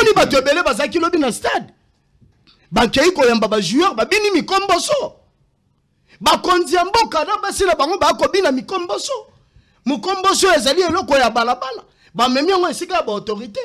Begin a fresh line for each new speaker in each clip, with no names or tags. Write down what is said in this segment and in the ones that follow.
Namoni bato ebele bazaki lobi na stade. Bakei koyamba ba joueur babini mikomboso. Bakonzi ya mboka na basila bango bakobina mikomboso. Mukomboso ezali eloko ya balabala. Bamemi yango esika ba autorité.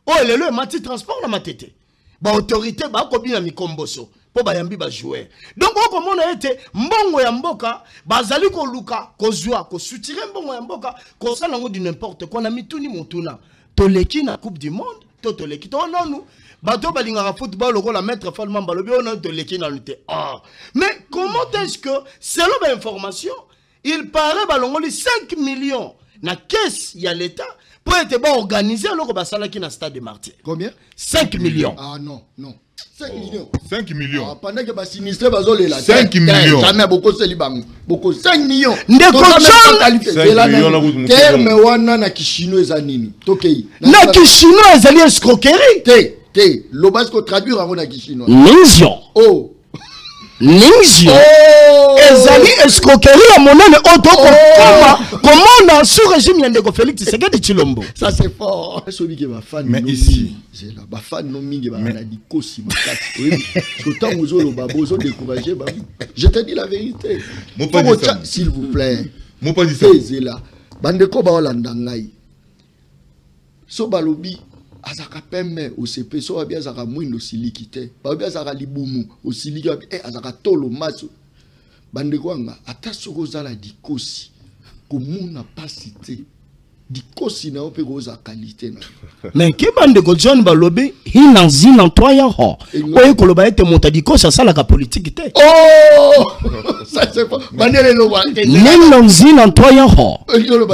Oh lelo mati transport na matete. Ba autorité bakobina mikomboso. Po bayambi ba joueur. Donc on komona ete mbongo ya mboka bazali ko luka kozwa ko soutirer mbongo ya mboka ko sala ngo du n'importe quoi na mituni motuna. Toleki na Coupe du Monde, toleki to nonu. Bato balingara football lokola maître Falman balobi on toleki na lutte. Ah. Mais comment est-ce que selon l'information, il paraît balongoli 5 millions na caisse ya l'état pour être bon organisé loko basala ki na stade de Martyrs.
Combien?
5 millions.
Ah non, non. 5 millions.
5 millions.
Ah, pendant que bas sinistré bazole là.
5 millions.
Jamais beaucoup celibango. Beaucoup 5 millions.
Ndeko
John. Terme wana na kishino ezanini. Tokei.
Na kishino ezali escroquerie.
Te. Lobasco traduire en na kishino.
Mission.
Oh.
Mission. Ezali escroquerie à monene auto comment sous régime yandeko Félix Tshisekedi Tshilombo.
Ça c'est fort. Celui qui va fan.
Mais ici,
c'est là ba fan no mingi ba na dikosi makati. Autant vous le babo zo décourager ba. Je te dis la vérité. S'il vous plaît.
Mon pas dit ça.
C'est là. Bandeko ba olanda ngai. So balobi azaka pemme au CP so abia azaka mwindo silikite. Ba abia azaka libumu au siliki azaka tolo maso. Bandeko anga ata soko zala dikosi. Komuna pas cité. Dikosi na ope goza qualité na.
Mais ke bandeko John balobi hinanzi na toya ho. Oye koloba ete monta dikosi sala ka politique te.
Oh! Ça c'est pas. Bandele lo wa.
Hinanzi na toya ho.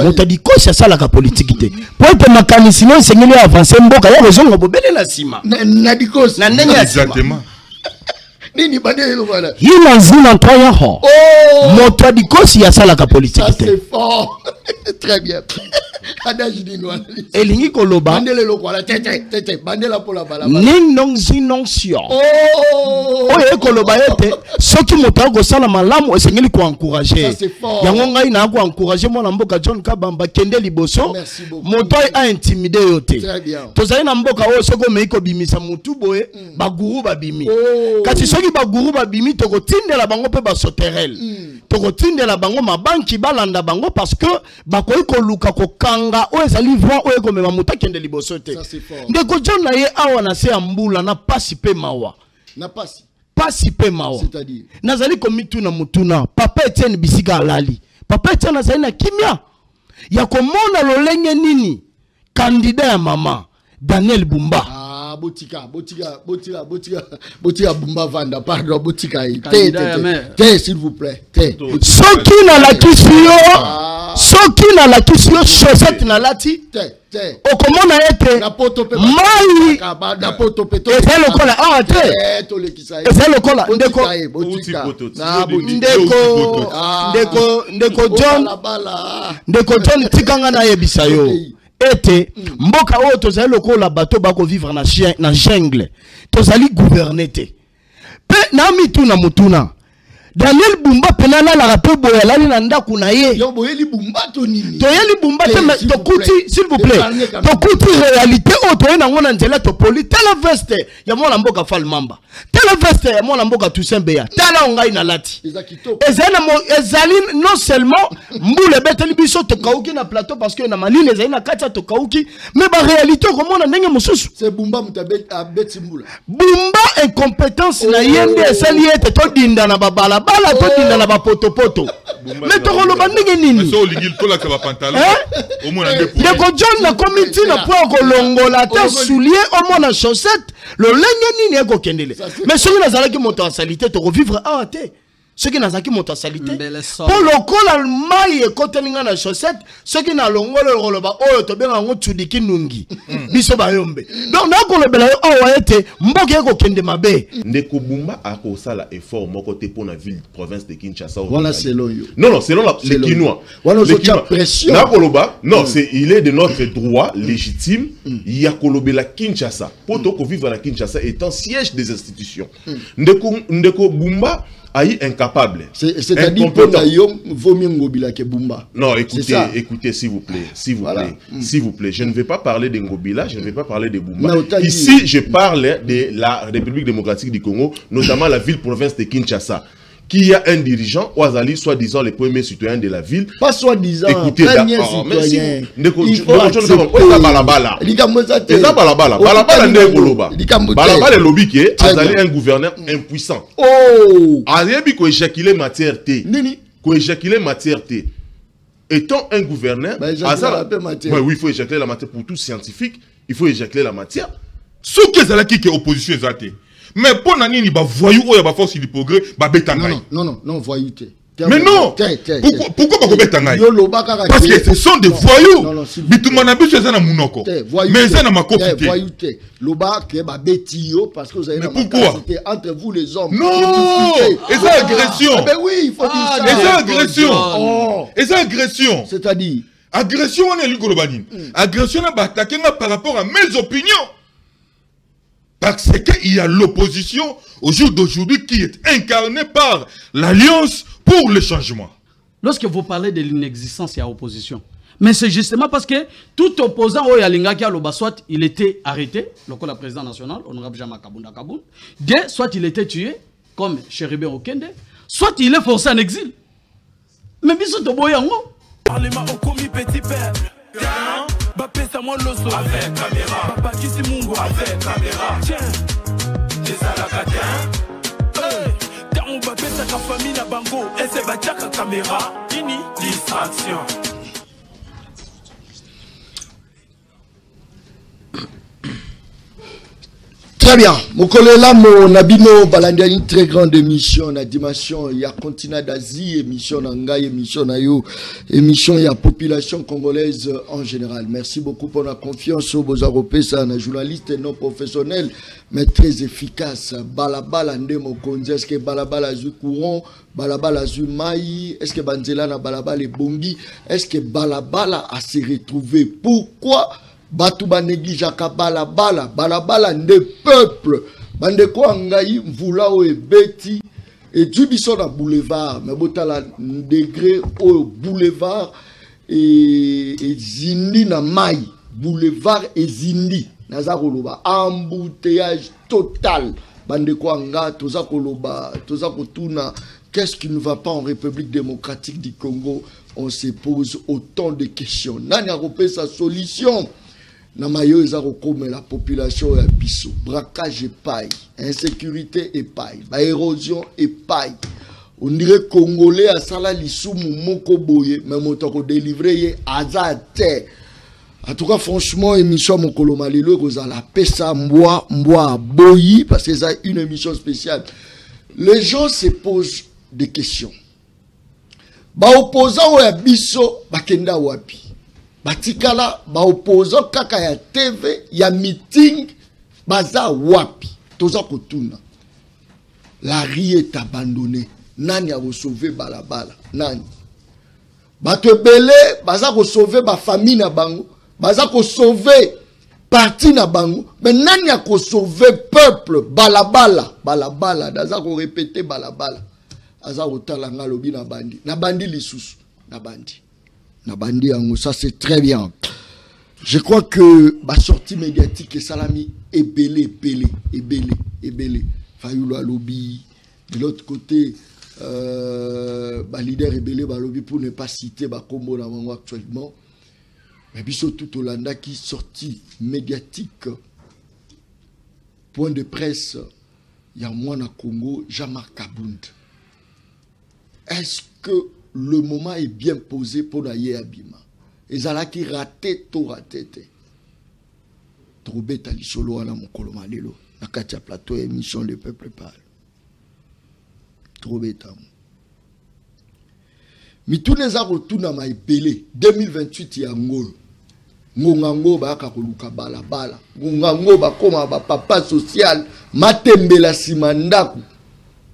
Monta dikosi sala ka politique te. Po ete makanisi no sengeli avancer mboka ya rezonga bobele na sima.
Na dikosi.
Na ndenge ya
exactement.
Nini bandele lo wala.
Hinanzi na toya ho.
Oh!
Monta dikosi sala ka politique te.
Ça c'est fort. Très bien.
Elingi koloba
bandele lo kwala tete bandela pola bala
ning nong zinoncio.
Oh
oye koloba ete soki moto go sala malamu esengeli ko encourager yango ngai na ko encourager mwana mboka John Kabamba kende liboso moto a intimider yote tozali na mboka oyo soko meiko bimisa mutu boye baguru babimi kasi soki baguru babimi to kotindela bango pe ba soterel to kotindela bango mabanki balanda bango parce que bakoyi ko luka ko kanga o ezali vent o ekomema muta kende liboso te ndeko John na ye awa na se ya mbula na pasi pe mawa
na
pasi pe mawa
c'est-à-dire
nazali komitu na mutuna papa Etienne bisika alali papa Etienne azali na kimia ya komona lolenge nini candidat ya mama Daniel Bumba
botika Bumba Vanda pardon botika te s'il vous plaît te
soki na la kisio soki na la kisio chaussette na lati
te
okomona ete
na poto pe
mai
na poto pe to
ezelo kola ah te
to le kisai
ezelo kola ndeko ndeko John tikanga na yebisa yo ete mboka oyo tozali lokola bato bako vivre na jungle tozali gouverner te pe na mituna mutuna Daniel Bumba penala la rape boyalali na ndaku na ye
yo boyeli Bumba to nini
toyeli Bumba te mais tokuti s'il vous plaît tokuti réalité o toyena ngona nzela to poli tala veste ya mwana mboka Falmamba tala veste ya mwana mboka Tusembeya tala ngai na lati ezali non seulement mbule beteli biso to kauki na plateau parce que na malile ezali na katia to kauki mais ba réalité ko mona ndenge mususu
c'est Bumba mutabet abeti mbula
Bumba incompétence na yende esali ete to dinda na babala bala to dinda na bapotopoto mais to koloba ndenge nini
so lingil to la ka ba pantalon au moins
ndeko John na committee na po kolongola ta soulier au moins na chaussette le lenge nini eko kendele mais soki nazalaki moto asalité to revivre ah te ce qui n'a pas monté salité pour le col almaï et cotelinga na chaussette ce qui n'a l'ongolo roloba oh to bien en tudiki nungi biso bayombe donc na ko le bela oh été mboke ko kende mabe
ndeko Bumba a ko sala effort moko te pour la ville province de Kinshasa
voilà selon yo
non selon les Kinois
voilà la pression
na koloba non c'est il est de notre droit légitime ya kolobe la Kinshasa pour to ko vivre la Kinshasa étant siège des institutions ndeko Bumba aïe incapable.
C'est-à-dire que Naïom vaut mieux Ngobila que Bumba.
Non, écoutez, s'il vous plaît, s'il vous plaît, je ne vais pas parler de Ngobila, je ne vais pas parler de Bumba. Ici, je parle de la République démocratique du Congo, notamment la ville-province de Kinshasa, qui a un dirigeant, Ouazali, soi-disant le premier citoyen de la ville.
Pas soi-disant,
écoutez,
premier citoyen.
Il faut accepter. Balabala est lobby qui est un gouverneur impuissant.
Oh!
Azebi ko éjaculer matière T.
Nini?
Ko éjaculer matière T. Étant un gouverneur,
oui,
il faut éjaculer la matière pour tout scientifique. Il faut éjaculer la matière.
Ce que c'est là qui est opposition exacte. Mais pour nani ni ba voyou ou ba force du progrès ba betangai.
Non, voyou.
Mais non. Pourquoi ba betangai? Parce que ce sont des voyous. Bitumana biso ça na munoko. Mais ça na makopité.
Voyou té. Loba ke ba betio parce que vous avez
la capacité
entre vous les hommes.
Non. Et ça agression.
Ben oui, il faut dire ça.
Et ça agression. Et ça agression.
C'est-à-dire
agression on est l'ugolobani. Agression na ba attaquer par rapport à mes opinions. Parce qu'il y a l'opposition au jour d'aujourd'hui qui est incarnée par l'Alliance pour le changement.
Lorsque vous parlez de l'inexistence, il y a opposition. Mais c'est justement parce que tout opposant au Yalinga qui a l'Oba, soit il était arrêté, le président national, honorable Jean Makabunda Kaboun, soit il était tué, comme Chéribé Okende, soit il est forcé en exil. Mais bisous de Boyango.
Parlement au commis petit peuple. Bapé Samuel Loso avec caméra. Papa Kisi Mungo avec caméra. Tiens, les alacatins. Quand on va péter sa famille na bango, et c'est bataka caméra. Fini, distraction.
Très bien. Mokolela mo nabino balandi une très grande émission na dimension ya continent d'Asie, émission nangai, émission na yo, émission ya population congolaise en général. Merci beaucoup pour la confiance au Bozaropé, ça un journaliste non professionnel mais très efficace. Balabala ndemo konzi, est-ce que balabala zu courant, balabala zu mai, est-ce que banzela na balabala bongi, est-ce que balabala a se retrouver? Pourquoi Batu ba neglijaka balabala nde peuple bande ko ngai mvula o ebeti et du biso na boulevard mais botala degré au boulevard et zindi na mai boulevard et zindi naza koloba embouteillage total bande ko nga toza koloba toza kotuna qu'est-ce qui ne va pas en République démocratique du Congo? On se pose autant de questions. Nani a repéré sa solution? Namayo ezako comme la population ya biso, braquage et paille, insécurité et paille, érosion et paille. On dirait Congolais à sala lisumu moko boye, mais motoko délivrer ye azate. En tout cas, franchement, émission Mokolo Malilo, vous allez pesa mboa boyi, parce que c'est une émission spéciale. Les gens se posent des questions. Ba opposant ya biso bakenda wapi? Batikala ba opposant kaka ya TV ya meeting baza wapi toza kotuna. La rue est abandonnée. Nani a sauvé balabala? Nani? Bato belé baza ko sauver ba famille na bango, baza ko sauver parti na bango, mais nani a ko sauver peuple? Balabala daza ko répéter balabala. Aza otala ngalobi na bandi lisusu na bandi. Ça c'est très bien. Je crois que ma sortie médiatique et salami est belé. Fayoulo à lobby. De l'autre côté, leader est belé lobby pour ne pas citer Combo actuellement. Mais biso tout Hollanda qui sortie médiatique. Point de presse, il y a moi na Congo, Jean-Marc Kabound. Est-ce que le moment est bien posé pour l'aller à Bima? Et ça qui raté, tout raté. Trop bête à l'isolo à la mokolo malelo. La katia plateau émission Le Peuple Parle. Trop bête à moi. Mais tous les ans retournent à ma épelé. 2028 il y a ngolo. Ngongango ba kakoluka balabala. Ngongango ba koma ba papa social. Matembela simandaku.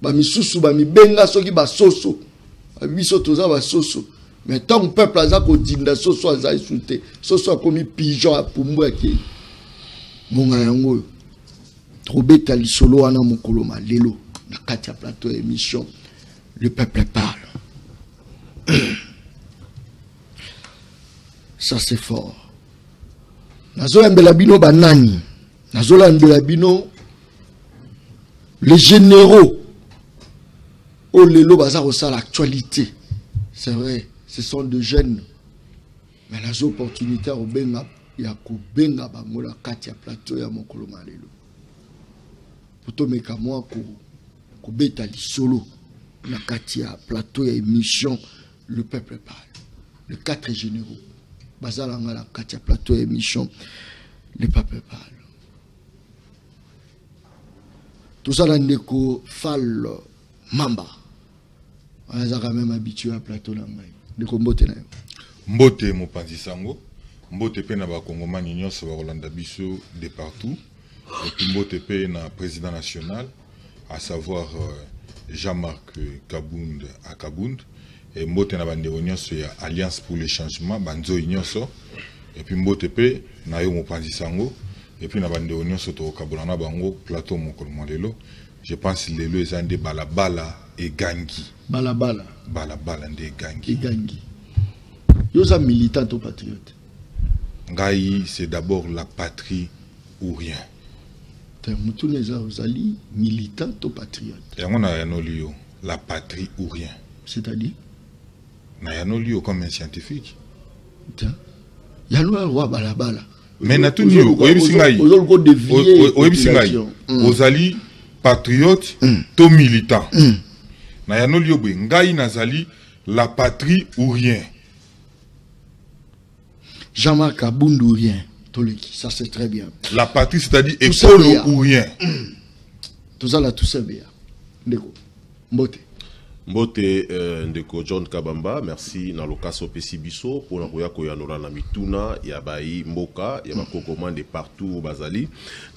Ba misusu ba mibenga soki ba soso. Biso toza ba soso. Mais tant que peuple a dinda soso a insulté. Soso a commis pigeon à Pumbu à qui. Trop bête à l'isolo ana mokolo malelo. Na katia plateau émission. le peuple parle. Ça c'est fort. Nazola bino banani. Nazola bino les généraux. Oh lelo baza ça l'actualité. C'est vrai, ce sont de jeunes. Mais les opportunités au benga ya ko benga bango la kati ya plateau ya mokolo malelo. Poto meka moi ko beta li solo na kati ya plateau ya émission Le Peuple Parle. Les 4 généraux. Bazalanga la kati ya plateau ya émission Le Peuple Parle. Tout ça dans ndeko Fall Mamba. On est quand même habitué à plateau là ngai. Ndeko mbote na yo.
Mbote mopanzi sango. Mbote pe na ba kongomani nyonso ba Rolanda biso de partout. Et puis mbote pe na président national, à savoir Jean-Marc Kabound à Kabound. Et mbote na bande nyonso ya Alliance pour le changement banzo nyonso. Et puis mbote pe na yo mopanzi sango. Et puis na bande nyonso to kabulana bango plateau mokolo lelo. Je pense lelo ezande balabala et gangi.
Balabala.
Balabala nde gangi.
Et gangi. Yosa militant ou patriote.
Ngai, c'est d'abord la patrie ou rien.
Ozali militant ou patriote.
Et on a yanolio la patrie ou rien.
C'est-à-dire
na yanolio comme un scientifique.
Yano roi balabala.
Mais na tout nio oyebisingai. Oyebisingai. Ozali patriote to militant. Na yanolio be ngai nazali la patrie ou rien.
Jean-Marc Kabound ou rien. Ça c'est très bien.
La patrie, c'est-à-dire école ou rien.
Tout ça là, tout ça bien. Ndeko. Mbote.
Mbote ndeko John Kabamba, merci na lokaso pesibiso pour na koya koyanora na mituna ya bayi mboka ya bakokoma de partout bazali.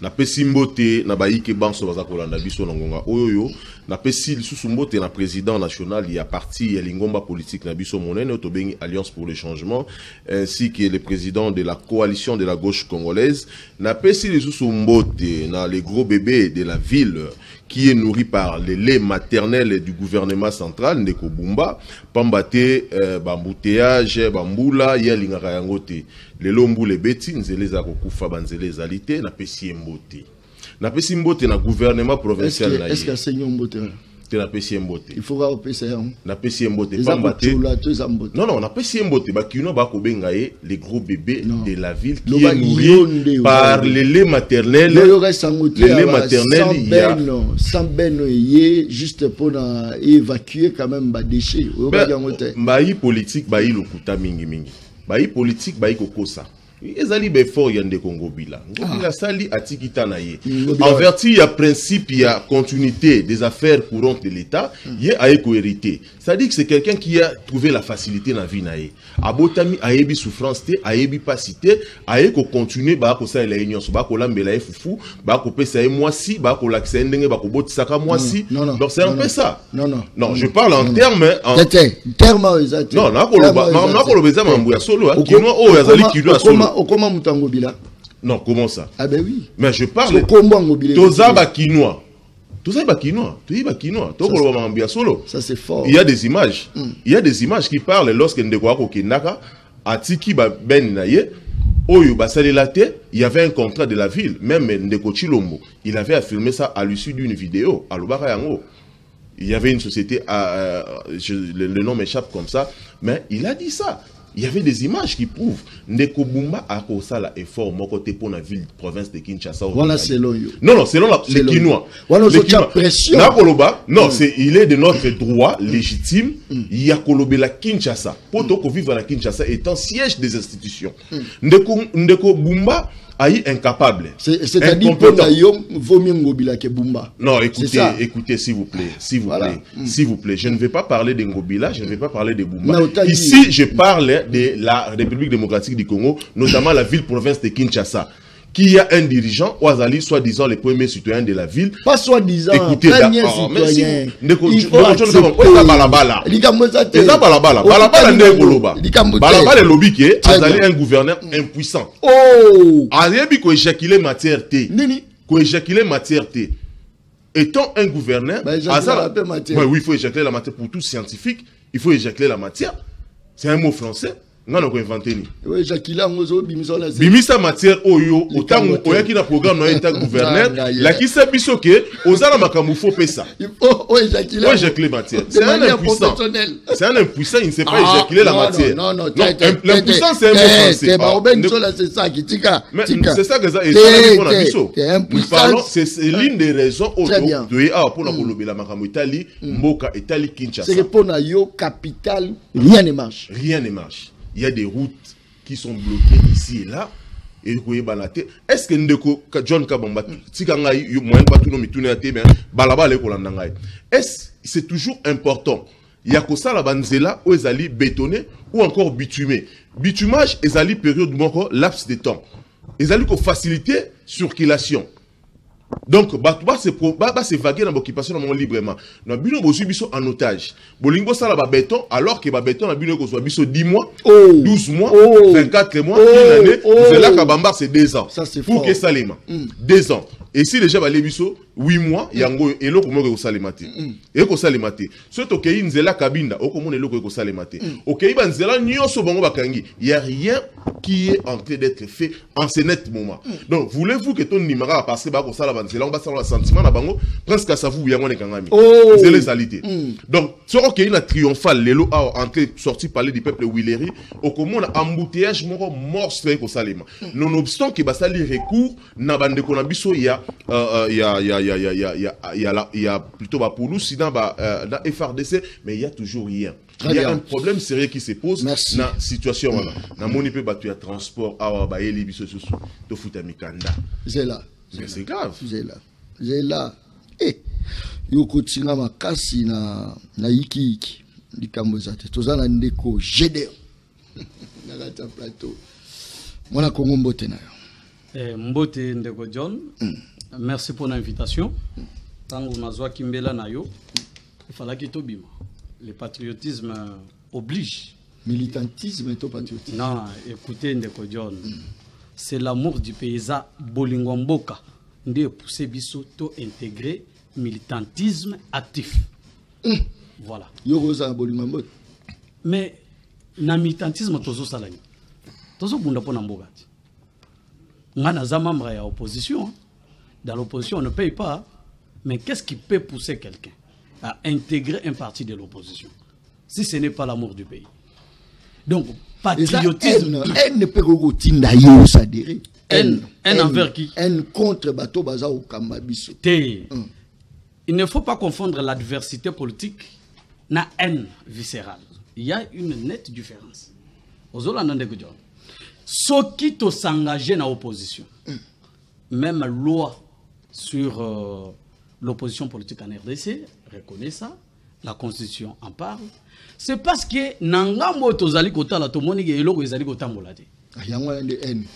Na pesi mbote na bayi ke banso baza kolanda biso na ngonga oyoyo. Na pesi lisusu mbote na président national ya parti ya lingomba politique na biso monene otobengi Alliance pour le changement ainsi que le président de la coalition de la gauche congolaise. Na pesi lisusu mbote na les gros bébés de la ville qui est nourri par les laits maternels du gouvernement central, Ndeko Bumba, Pambate, Bambouteage, Bambula, Yalingaka Yangote, les Lomboule Beti, Nzeleza Kokufa, Banzeleza Lite, na Pessi Mbote. Na Pessi Mbote, na gouvernement provincial.
Est-ce que c'est Mbote?
Na Pessi Mbote.
Il faut voir Pessi Mbote.
Na Pessi Mbote. Pambate. Non, na Pessi Mbote, Bakino Bakobengaye, les gros bébés de la ville qui est nourri par les laits maternels.
Les laits maternels, sans ben juste pour évacuer quand même les déchets.
Bayi politique, bayi lokuta mingi mingi. Bayi politique, bayi kokosa. Ezali befort yande Kongobila. Ngobila sali atikita na ye. En vertu il y a principe, il y a continuité des affaires courantes de l'État, il y a éco-hérité. C'est-à-dire que c'est quelqu'un qui a trouvé la facilité dans la vie na ye. Abotami ayebi souffrance te, ayebi pasité, aye ko continuer ba ko sa la union, ba ko lambela fufu, ba ko pesa moi si, ba ko lakse ndenge ba ko botisaka moi si. Donc c'est un peu ça. Non, je parle en termes
terme exact.
Non, na ko lobeza mambu ya solo, kino o yazali kino solo.
Okoma mutango bila.
Non, comment ça?
Ah ben oui.
Mais je parle Toza Bakinois. Toza Bakinois. Toza Bakinois. Solo.
Ça c'est fort.
Il y a des images. Il y a des images qui parlent lorsque Ndeko Kokendaka Atiki Ben Naye Oyo Basalelate, il y avait un contrat de la ville, même Ndeko Chilombo. Il avait affirmé ça à l'issue d'une vidéo à Lubaka Yango. Il y avait une société le nom m'échappe comme ça, mais il a dit ça. Il y avait des images qui prouvent Ndeko Bumba a causé l'effort mon côté pour la ville province de Kinshasa.
Voilà selon eux.
Non, selon les Kinois.
Voilà la pression.
Non, il est de notre droit légitime. Il y a la Kinshasa. Pour qu'on vivre à Kinshasa étant siège des institutions. Ndeko Bumba a eu incapable.
C'est-à-dire que vaut mieux Ngobila que Bumba.
Non, écoutez, s'il vous plaît, s'il vous plaît, je ne vais pas parler de Ngobila, je ne vais pas parler de Bumba. Ici, je parle de la République démocratique du Congo, notamment la ville-province de Kinshasa, qui a un dirigeant, Ouazali, soi-disant le premier citoyen de la ville.
Pas soi-disant,
écoutez,
premier citoyen.
Il faut balabala. Balabala lobby qui est un gouverneur impuissant.
Oh!
Ayebi ko éjaculer matière T. Ko éjaculer matière T. étant un gouverneur,
oui,
il faut éjaculer la matière. Pour tout scientifique, il faut éjaculer la matière. C'est un mot français. On a inventé.
Oui, éjaculer
bimisa matière oyo autant oyaki na programme na état gouverneur la qui sait biso que ozala makambo faut pesa.
Il faut éjaculer
matière. C'est un impuissant. C'est un impuissant, il ne sait pas éjaculer la matière.
Non,
l'impuissant c'est un mot français. C'est ça que ça nous parlons, c'est l'une des raisons pour la Colombie la makambo Italie, Mboka Italie Kinshasa.
C'est pour na yo capitale, rien ne marche.
Rien ne marche. Il y a des routes qui sont bloquées ici et là. Et est-ce que Ndeko John Kabamba, c'est toujours important. Il y a que ça la banzela où ils allaient bétonner ou encore bitumer. Bitumage, ils allaient période de laps de temps. Ils allaient faciliter circulation. Donc, c'est vaguer dans l'occupation librement. Nous avons en otage. Bolingo ça la béton, alors que béton a bien 10 mois, 12 mois, 24 mois, une année. C'est là qu'Abamba c'est 2 ans.
Ça, c'est
pour que ça les 2 ans. Et si déjà les biso 8 mois, il y a un et l'eau comme on ça les maté. Et que ça les maté. Surtout que il nzela kabinda, au comme on est l'eau que ça les maté. Ok, il nzela nyoso bango bakangi. Il y a rien qui est en train d'être fait en ce net moment. Donc, voulez-vous que ton numéro a passé par ça la banzela, on va savoir le sentiment na bango presque à ça vous y a mon kangami. C'est les alités. Donc, ce qu'il y a triomphal, l'élo a entré sorti parler du peuple Willery, au comme on a embouteillage monstre que ça les mains. Nonobstant que ça les recours na bande qu'on a biso il y a plutôt pour nous sinon dans FRDC mais il y a toujours rien. Il y a un problème sérieux qui se pose dans la situation dans mon épée battu à transport à baeli biso to futa mikanda.
C'est là.
C'est grave.
J'ai là. Yoko tsinga makasi na iki likambo zate tozana ndeko Gédéon na kata plateau mwana Kongo mbote na yo
mbote ndeko John. Merci pour l'invitation. Tango nazwa kimbela na yo il fallait que tobima. Le patriotisme oblige.
Militantisme et patriotisme.
Non, écoutez ndeko John. C'est l'amour du paysan bolingo mboka ndé pousser biso to intégrer militantisme actif. Voilà. Mais na militantisme tozo salani. Tozo bunda pona mboka. Ngana za membre ya opposition. Dans l'opposition on ne paye pas. Mais qu'est-ce qui peut pousser quelqu'un à intégrer un parti de l'opposition si ce n'est pas l'amour du pays? Donc patriotisme.
Elle peut pas yo s'adhérer.
N envers qui?
N contre bateau baza au Kambabiso.
Il ne faut pas confondre l'adversité politique na haine viscérale. Il y a une nette différence. Ceux qui s'engagent dans l'opposition, même la loi sur l'opposition politique en RDC reconnaît ça, la Constitution en parle. C'est parce que Nangambo tozali kota la tomoni ke eloko ezali kotambola te.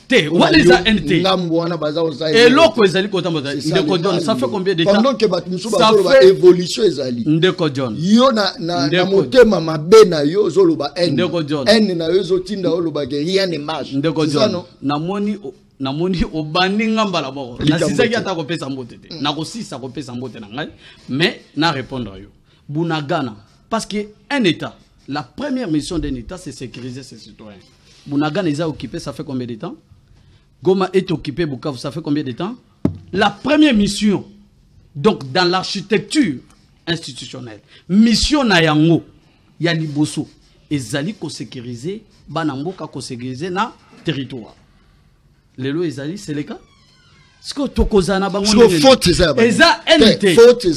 Te, waliza NT. Eloko ezali kotambola. Ndeko John, ça fait combien de temps?
Pendant que Batmusu ba évolution ezali.
Ndeko John.
Yo na motema mabe na yo zoloba N.
Ndeko John.
N na yo zotinda oloba ke rien ne marche.
Ndeko John. Namoni obandi ngambala boko. Na sisaki ata kopesa mbote te. Na kosisa kopesa mbote na ngai, mais na répondre yo. Bunagana. Parce qu'un État, la première mission d'un État, c'est sécuriser ses citoyens. Bunagana est occupé, ça fait combien de temps? Goma est occupé, Bukavu, ça fait combien de temps? La première mission, donc dans l'architecture institutionnelle, mission Nayango, Yaliboso, et Zali ko sécuriser, Banamboka ko sécuriser na territoire. Les lois Zali, c'est le cas? Ce que Tokozana Bango.
Faute Faute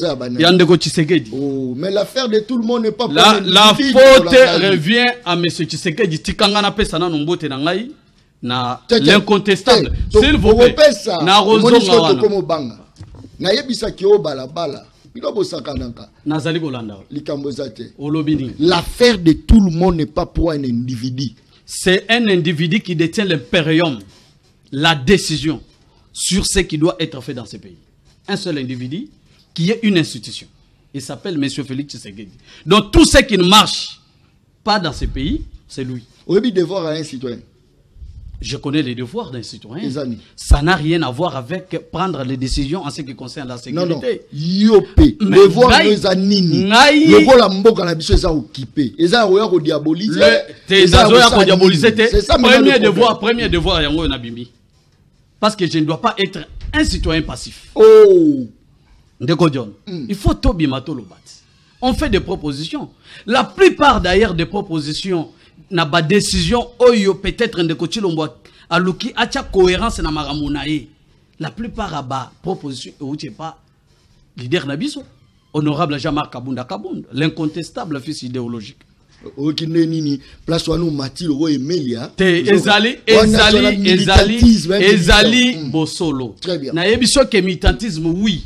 Oh, mais l'affaire de tout le monde n'est pas
la faute revient à M. Tshisekedi. Tikangana Pesana Nombote Nangai. Na l'incontestable. S'il vous plaît. Na Rozo
Banga. Na yebisa ki o balabala. Bilobo sakananka.
Nazali Golanda.
Likambozate.
Olobini.
L'affaire de tout le monde n'est pas pour un individu.
C'est un individu qui détient l'impérium, la décision sur ce qui doit être fait dans ce pays. Un seul individu qui est une institution. Il s'appelle M. Félix Tshisekedi. Donc tout ce qui ne marche pas dans ce pays, c'est lui.
On a devoir à un citoyen.
Je connais les devoirs d'un citoyen.
Ezani.
Ça n'a rien à voir avec prendre les décisions en ce qui concerne la sécurité.
Non, non. Yopé. Devoir de Zanini. Le rôle à Mboka na biso eza occupé. Eza roya ko diaboliser.
Eza roya ko diaboliser. Premier devoir yango na bimbi. Parce que je ne dois pas être un citoyen passif.
Oh.
Ndeko John. Il faut tobima to lobat. On fait des propositions. La plupart d'ailleurs des propositions n'a pas décision oyo peut-être ndeko Chilombo aluki acha cohérence na maramunae. La plupart a ba proposition ou pas leader nabiso honorable Jean-Marc Kabunda Kabunda, l'incontestable fils idéologique.
Okineni place wanu Mathilde ro Emelia.
Ezali Bosolo. Na yebiso que militantisme oui.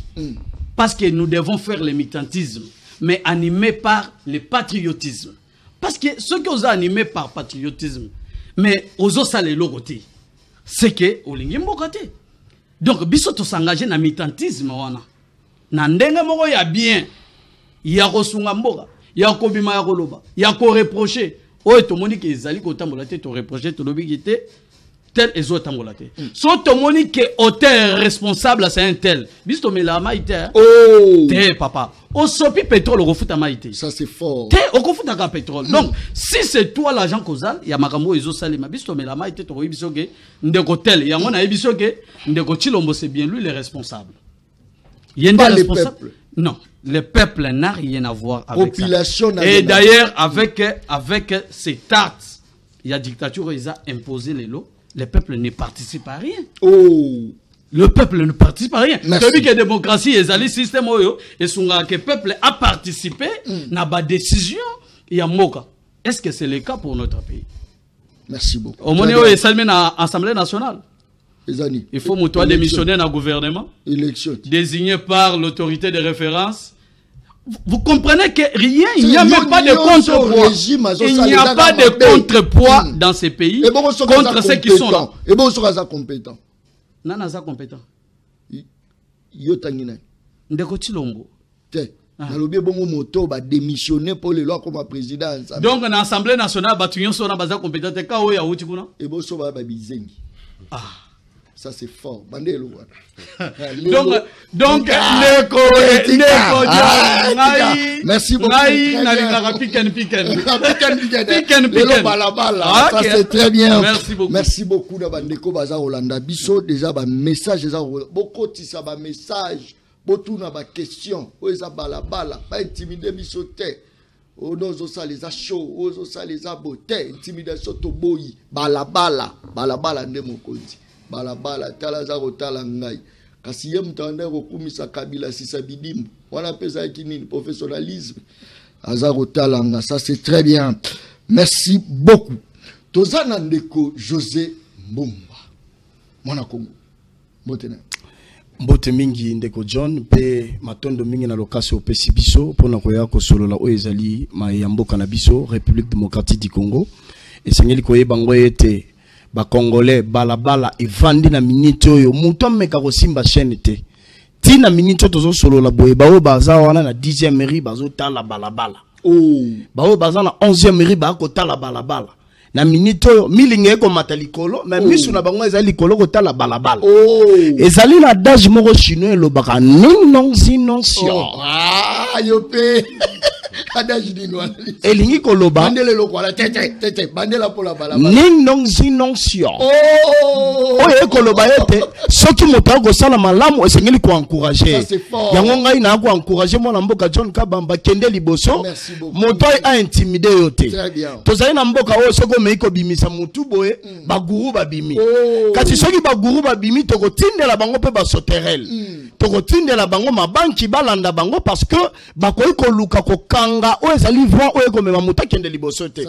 Parce que nous devons faire le militantisme mais animé par le patriotisme. Parce que ceux qui ont animé par patriotisme, mais aux autres salés l'autre, c'est que olingi mbokate. Donc biso to s'engager na militantisme wana. Na ndenge moko ya bien, ya kosunga mboka, ya kobima ya koloba, ya ko reprocher. Oyo to moni ke ezali ko tambola te to reprocher to lobi kité tel ezo tambola te. So to moni ke auteur responsable c'est un tel. Biso me la maïté. Oh, te papa. Au sopi pétrole au refuta maïté.
Ça c'est fort.
Te au refuta ka pétrole. Donc si c'est toi l'agent causal, ya makambo ezo salima biso me la maïté to biso ke ndeko tel. Ya ngona biso ke ndeko Chilombo c'est bien lui le responsable. Il y a des responsables. Non, le peuple n'a rien à voir avec
population
ça. Et d'ailleurs avec ces tartes, il y a dictature ils a imposé les lots. Le peuple ne participe à rien.
Oh.
Le peuple ne participe à rien. Celui qui est démocratie, et le système, et que le peuple a participé, n'a pas de décision, il y a moka. Est-ce que c'est le cas pour notre pays?
Merci beaucoup.
Au moment où il y a l'Assemblée nationale, il faut moutoir démissionner dans le gouvernement, désigné par l'autorité de référence. Vous comprenez que rien, il n'y a même pas de contrepoids. Il n'y a pas de contrepoids dans ces pays contre ceux qui sont là.
Et bon, on sera compétent.
Non, on sera compétent.
Yotangina.
Ndeko Chilombo.
Nalobi bongo moto ba démissionner pour les lois comme président.
Donc dans l'Assemblée nationale, batuyon sona baza compétent te ka oya wuti kuna.
Et bon so ba bizengi. Ah. Ça c'est fort. Bandelo.
Donc
merci beaucoup. Ça c'est très bien.
Merci beaucoup.
Merci beaucoup Bandeko Baza Rolanda Bisso déjà ba message déjà beaucoup tisa ba message beaucoup na ba question oza balabala pas intimider biso te. Ozo ça les a chaud, ozo ça les a beauté, intimidation to boyi balabala ndemo konti. Balabala talaza rotala ngai kasi ye mtanda rokumisa Kabila sisabidimbu wana pesa kinini professionnalisme aza rotala nga. Ça c'est très bien, merci beaucoup. Tozana ndeko José Mbumba mwana Kongo mbotena
mbote mingi ndeko John pe matondo mingi na lokasi opesi biso pona koya ko solola o ezali ma ya mboka na biso République démocratique du Congo esengeli koyeba ngo ete ba Congolais balabala evandi na minute oyo muto meka ko simba chaîne te tina minute tozo solo la boye bawo baza wana na 10e mairie bazo tala balabala oh bawo baza na 11e mairie ba ko tala balabala na minute oyo milinge ko matalikolo mais misu na bango ezali likolo ko tala balabala oh ezali na adage moko chinois lo baka non sinon
ah yope adage dinois
elingi koloba
bandele lokwala tete bandela pola balabala
non oh oye koloba ete soki moto ko sala malamu esengeli ko encourager yango ngai na ko encourager mwana mboka John Kabamba kende liboso moto a intimider yote tozali na mboka oyo soko meiko bimisa mutu boye baguru babimi kasi soki baguru babimi toko tindela bango pe ba soterel toko tindela bango mabanki balanda bango parce que bakoyi ko luka ko kanga oyo ezali vent oyo ko mema muta kende liboso te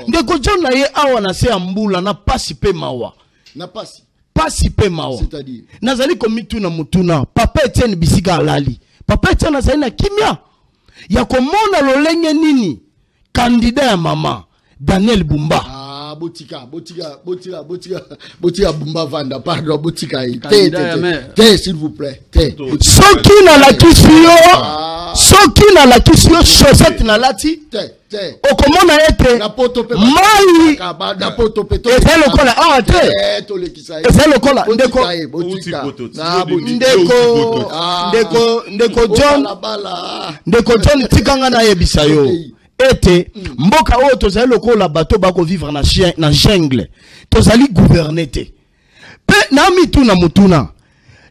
ndeko John na ye awa na se ambula na pasi pe mawa
na
pasi pe mawa
c'est-à-dire
nazali komituna mutuna papa Etienne Bisika alali papa Etienne azali na kimia ya komona lolenge nini candidat ya mama Daniel Bumba
botika Bumba Vanda pardon botika s'il vous plaît
soki na la kisio chaussette na lati okomona ete mai eza lokola awa te eza lokola ndeko John tikanga na yebisa yo ete mboka oyo tozali lokola bato bakovivre na jungle tozali gouverner te pe na mituna mutuna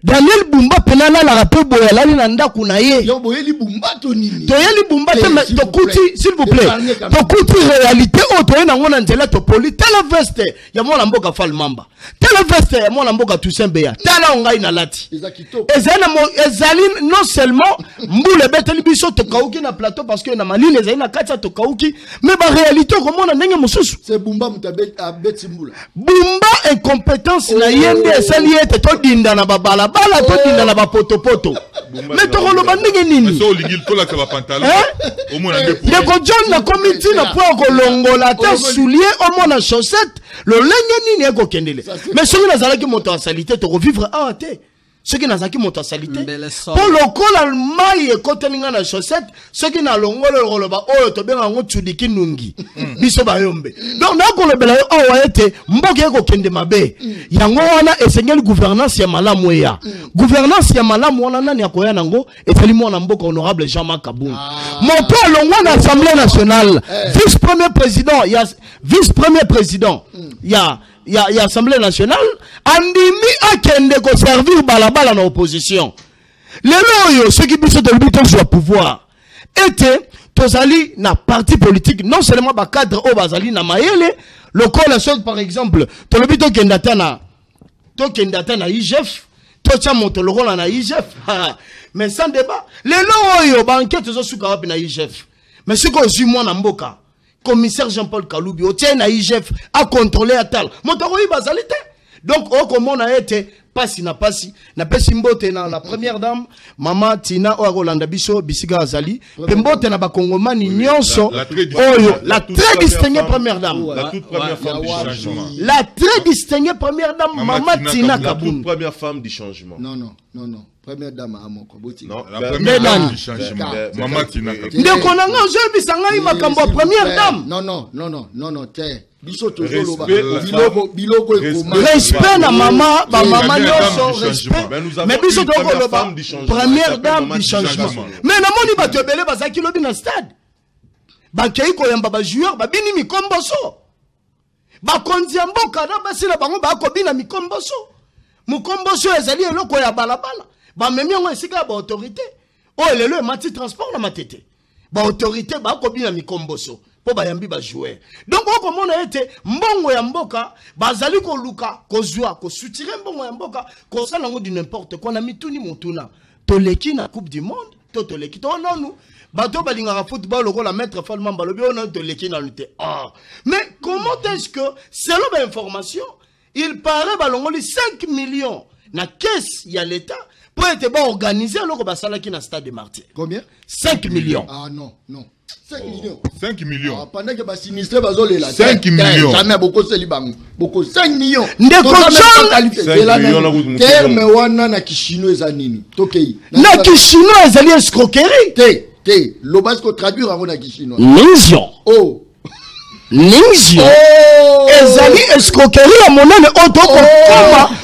Daniel Bumba penana la rappel boyalali na ndaku na ye.
Yo boyeli Bumba to nini?
Toyeli Bumba te mais tokuti s'il vous plaît. Tokuti réalité o toyena ngona nzela to poli tala veste ya mwana mboka fal mamba. Tala veste ya mwana mboka Tusembeya. Tala ongai na lati. Ezali non seulement mbule beteli biso to kauki na plateau parce que na maline ezali na katia to kauki mais ba réalité ko mona ndenge mususu.
C'est Bumba mutabet abeti mbula.
Bumba incompétence na yende esali ete to dinda na babala bala to dinda na bapoto mais to koloba ndenge nini
so lingil to la ka pantalon au moins
ndeko John na comité na po kolongola ta soulier au moins na chaussette le lenge nini eko kendele mais soki nazalaki moto asalité to vivre a te soki nazalaki moto asalité po lokola mai ekotelinga na chaussette soki na longolo koloba oyo to benga ngo tsudiki nungi biso bayombe donc na kolobela yo awa ete mboka eko kende mabe yango wana esengeli gouvernance ya malamu ya gouvernance ya malamu wana nani akoya nango etali mwana mboka honorable Jean-Marc Kabund moto alongwa na assemblée nationale vice-premier président ya assemblée nationale andimi akende ko servir balabala na opposition lelo yo ceux qui biso de l'habitude sur pouvoir était tozali na parti politique non seulement ba cadre au bazali na mayele le coalition par exemple to l'habitude kendata na IGF to cha moto lokola na IGF mais sans débat lelo yo ba enquête zo suka wapi na IGF mais ce que je moi na mboka commissaire Jean-Paul Kaloubi au tient na IGF a contrôler atal motoroi bazalité donc au comment on a été passi na pesi mbote na la première dame mama Tina o Rolanda biso bisiga azali pembote na bakongomani nyonso oyo la très distinguée première dame
la toute première femme du changement
la très distinguée première dame mama Tina Kabund
toute première femme du changement
non première dame à mon koboti
non la première dame du changement mama Tina Kabund
ndeko nanga je bisanga yi makambo première dame
non te biso to
Respect
biloko
respect na mama ba mama nyonso respect mais biso to ko loba première dame du changement mais na moni ba tebele bazaki lobi na stade ba kei ko yamba ba joueur ba bini mikomboso ba kondia mboka na basila bango ba ko bina mikomboso mukomboso ezali eloko ya balabala ba memi ngo esika ba autorité o lelo e mati transport na matete ba autorité ba ko bina mikomboso po bayambi ba jouer donc oko mona ete mbongo ya mboka bazali ko luka ko zwa ko soutire mbongo ya mboka ko sala ngo du n'importe quoi na mituni motuna to leki na coupe du monde to leki to nonu bato balinga football lokola maître Falman balobi on to leki na lutte mais comment est-ce que selon l'information il paraît balongoli 5 millions na caisse ya l'état pour être bon organisé loko basala ki na stade de Martyrs
combien
5 millions
non 5 millions.
5 millions.
Pendant que sinistre bazole là.
5 millions.
Jamais beaucoup c'est libango. Beaucoup 5 millions.
Ndeko
John. Terme wana na kishino ezanini. Tokei.
Na kishino ezali escroquerie.
Te. Lobasko traduire en na kishino.
Ningsio.
Oh.
Ningsio. Ezali escroquerie à monene otoko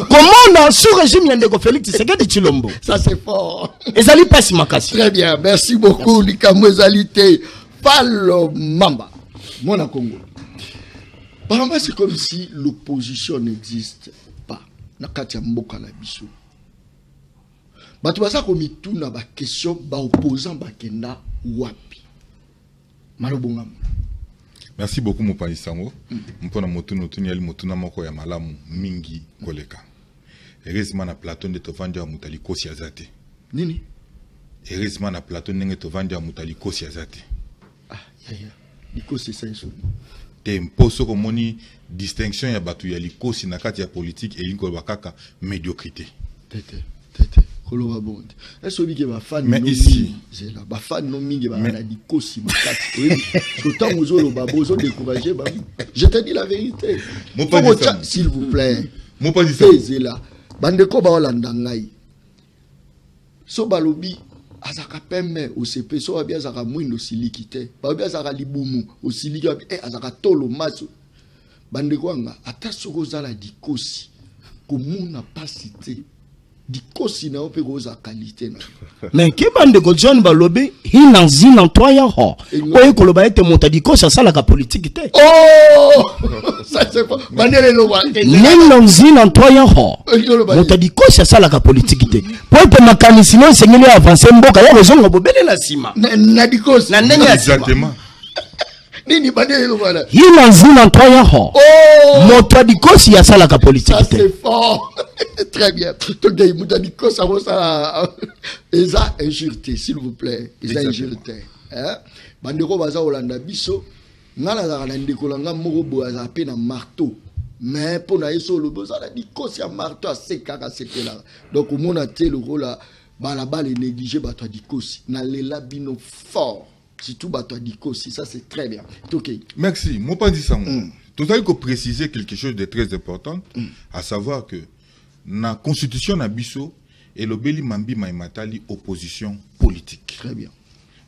comment sous régime yandeko Félix Tshisekedi Tshilombo.
Ça c'est fort.
Ezali pasi makasi.
Très bien. Merci beaucoup Likambo ezalité. Palo Mamba, mon Congo. Par exemple, c'est comme si l'opposition n'existe pas. Nakatia Mboka la biso. Batubasa komi tuna ba question ba opposant ba kenda wapi. Malobongam.
Merci beaucoup Mopa Isango. Mpona motuno tuni yali motuna moko ya malamu mingi koleka. Heureusement na plateau de tovandi wa mutali kosi azate.
Nini?
Heureusement na plateau ndenge tovandi wa mutali kosi azate.
Likosi c'est ça.
Te mposo komoni distinction ya batu ya likosi na kati ya politique et linko bakaka médiocrité.
Tete. Koloba bonde. Est-ce que ba fan
mais ici
c'est là ba fan no mingi ba na likosi makati. Oui. Autant vous lo ba bozo décourager ba. Je te dis la vérité. S'il vous plaît.
Mo pas dit ça.
C'est là. Bandeko ba olanda ngai. So balobi azaka peme OCP so bien azaka mwindo silikite ba bien azaka libumu osiliki azaka tolo maso bande kwanga ata soko zala dikosi komuna pasite dikosi na ope goza qualité na
mais ki bande ko John balobi hina zina toya ho ko koloba ete monta dikosi sala ka politique te
oh ça c'est pas bande le loba
hina zina toya ho monta dikosi sala ka politique te po ete makanisi no sengeli avancer mboka ya bezonga bobele na sima
na dikosi
na ndenge
exactement
nini bandele lo voilà
hina zina toya ho monta dikosi ya sala ka politique te
c'est fort très bien to gay monta dikosi ça eza injurté s'il vous plaît eza injurté hein bandeko baza olanda biso ngala za na ndeko langa moko boza pe na marteau mais pour na yeso lo boza la dikosi ya marteau a sekaka sekela donc au monde a té le rôle la balle négligé bato dikosi na lela bino fort. Si tout bateau dikosi, ça c'est très bien. Okay.
Merci. Moi pas dit ça. Tout à l'heure préciser quelque chose de très important, à savoir que la constitution nabiso et le beli mambi maimatali opposition politique.
Très bien.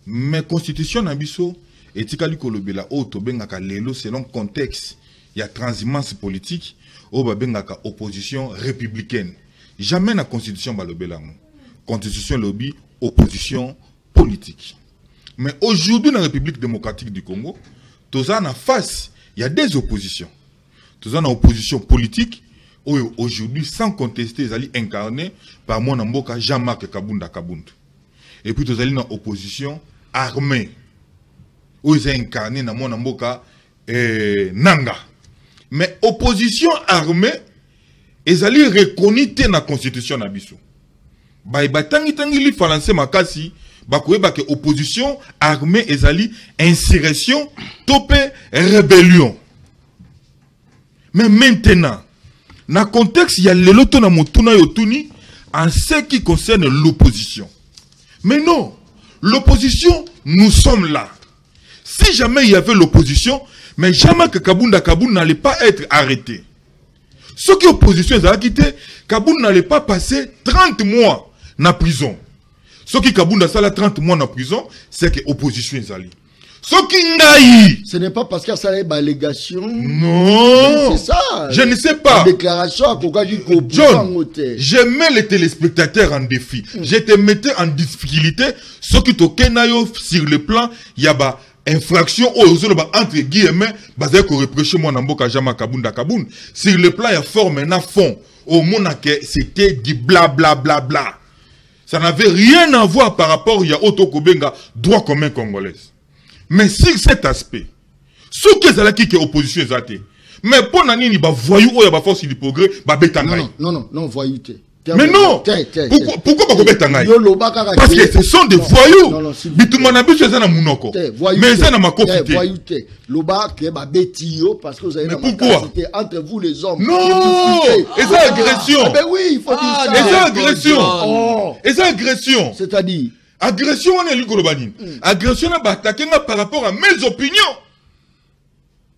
Mais constitution nabiso et tikali kolobela auto bengaka lelo selon contexte, il y a transhumance politique au bengaka opposition républicaine. Jamais la constitution balobela. Constitution lobby opposition politique. Mais aujourd'hui, dans la République démocratique du Congo, tous en face, il y a des oppositions. Tous en opposition politique, aujourd'hui, sans contester, ils allaient incarner par mon amboka Jean-Marc Kabunda Kabund. Et puis, tous allaient dans opposition armée, où ils ont incarné dans mon amboka Nanga. Mais opposition armée, ils allaient reconnaître dans la constitution Nabiso. Tangi li français makasi. Bakoyeba que opposition armée ezali insurrection topé rébellion. Mais maintenant, dans le contexte il y a le loto na motuna yotuni en ce qui concerne l'opposition. Mais non, l'opposition, nous sommes là. Si jamais il y avait l'opposition, mais jamais que Kabunda Kaboun n'allait pas être arrêté. Ce qui opposition a quitté, Kaboun n'allait pas passer 30 mois en prison. Ce qui Kabunda sala 30 mois en prison, c'est que l'opposition est allée. Ce qui naï.
Ce n'est pas parce qu'il y a une allégation.
Non.
C'est ça.
Je ne sais pas.
Une déclaration à
John, je mets les téléspectateurs en défi. Je te mettais en difficulté. Ce qui tokenayo sur le plan, il y a infraction entre guillemets, basé qu'on reproche moi Namboka Jama Kabunda Kaboun. Sur le plan, il y a forme et fond. Au monde que c'était du bla bla bla bla. Ça n'avait rien à voir par rapport à Otto Kobenga, droit commun congolais. Mais sur cet aspect, ce que c'est là qui est opposition est. Mais pour nani ni ba voyou ou ya ba force du progrès ba betangai.
Non, voyouté.
Mais non. Pourquoi ba betangai? Parce que ce sont des voyous. Bitumana biso ça na munoko. Mais ça na makofité.
Voyouté. Loba ke ba betio parce que vous avez entre vous les hommes.
Non. Et ça agression.
Ben oui, il faut dire ça.
Et ça agression. Et ça agression.
C'est-à-dire
agression on est l'Igolobani. Agression on attaqué par rapport à mes opinions.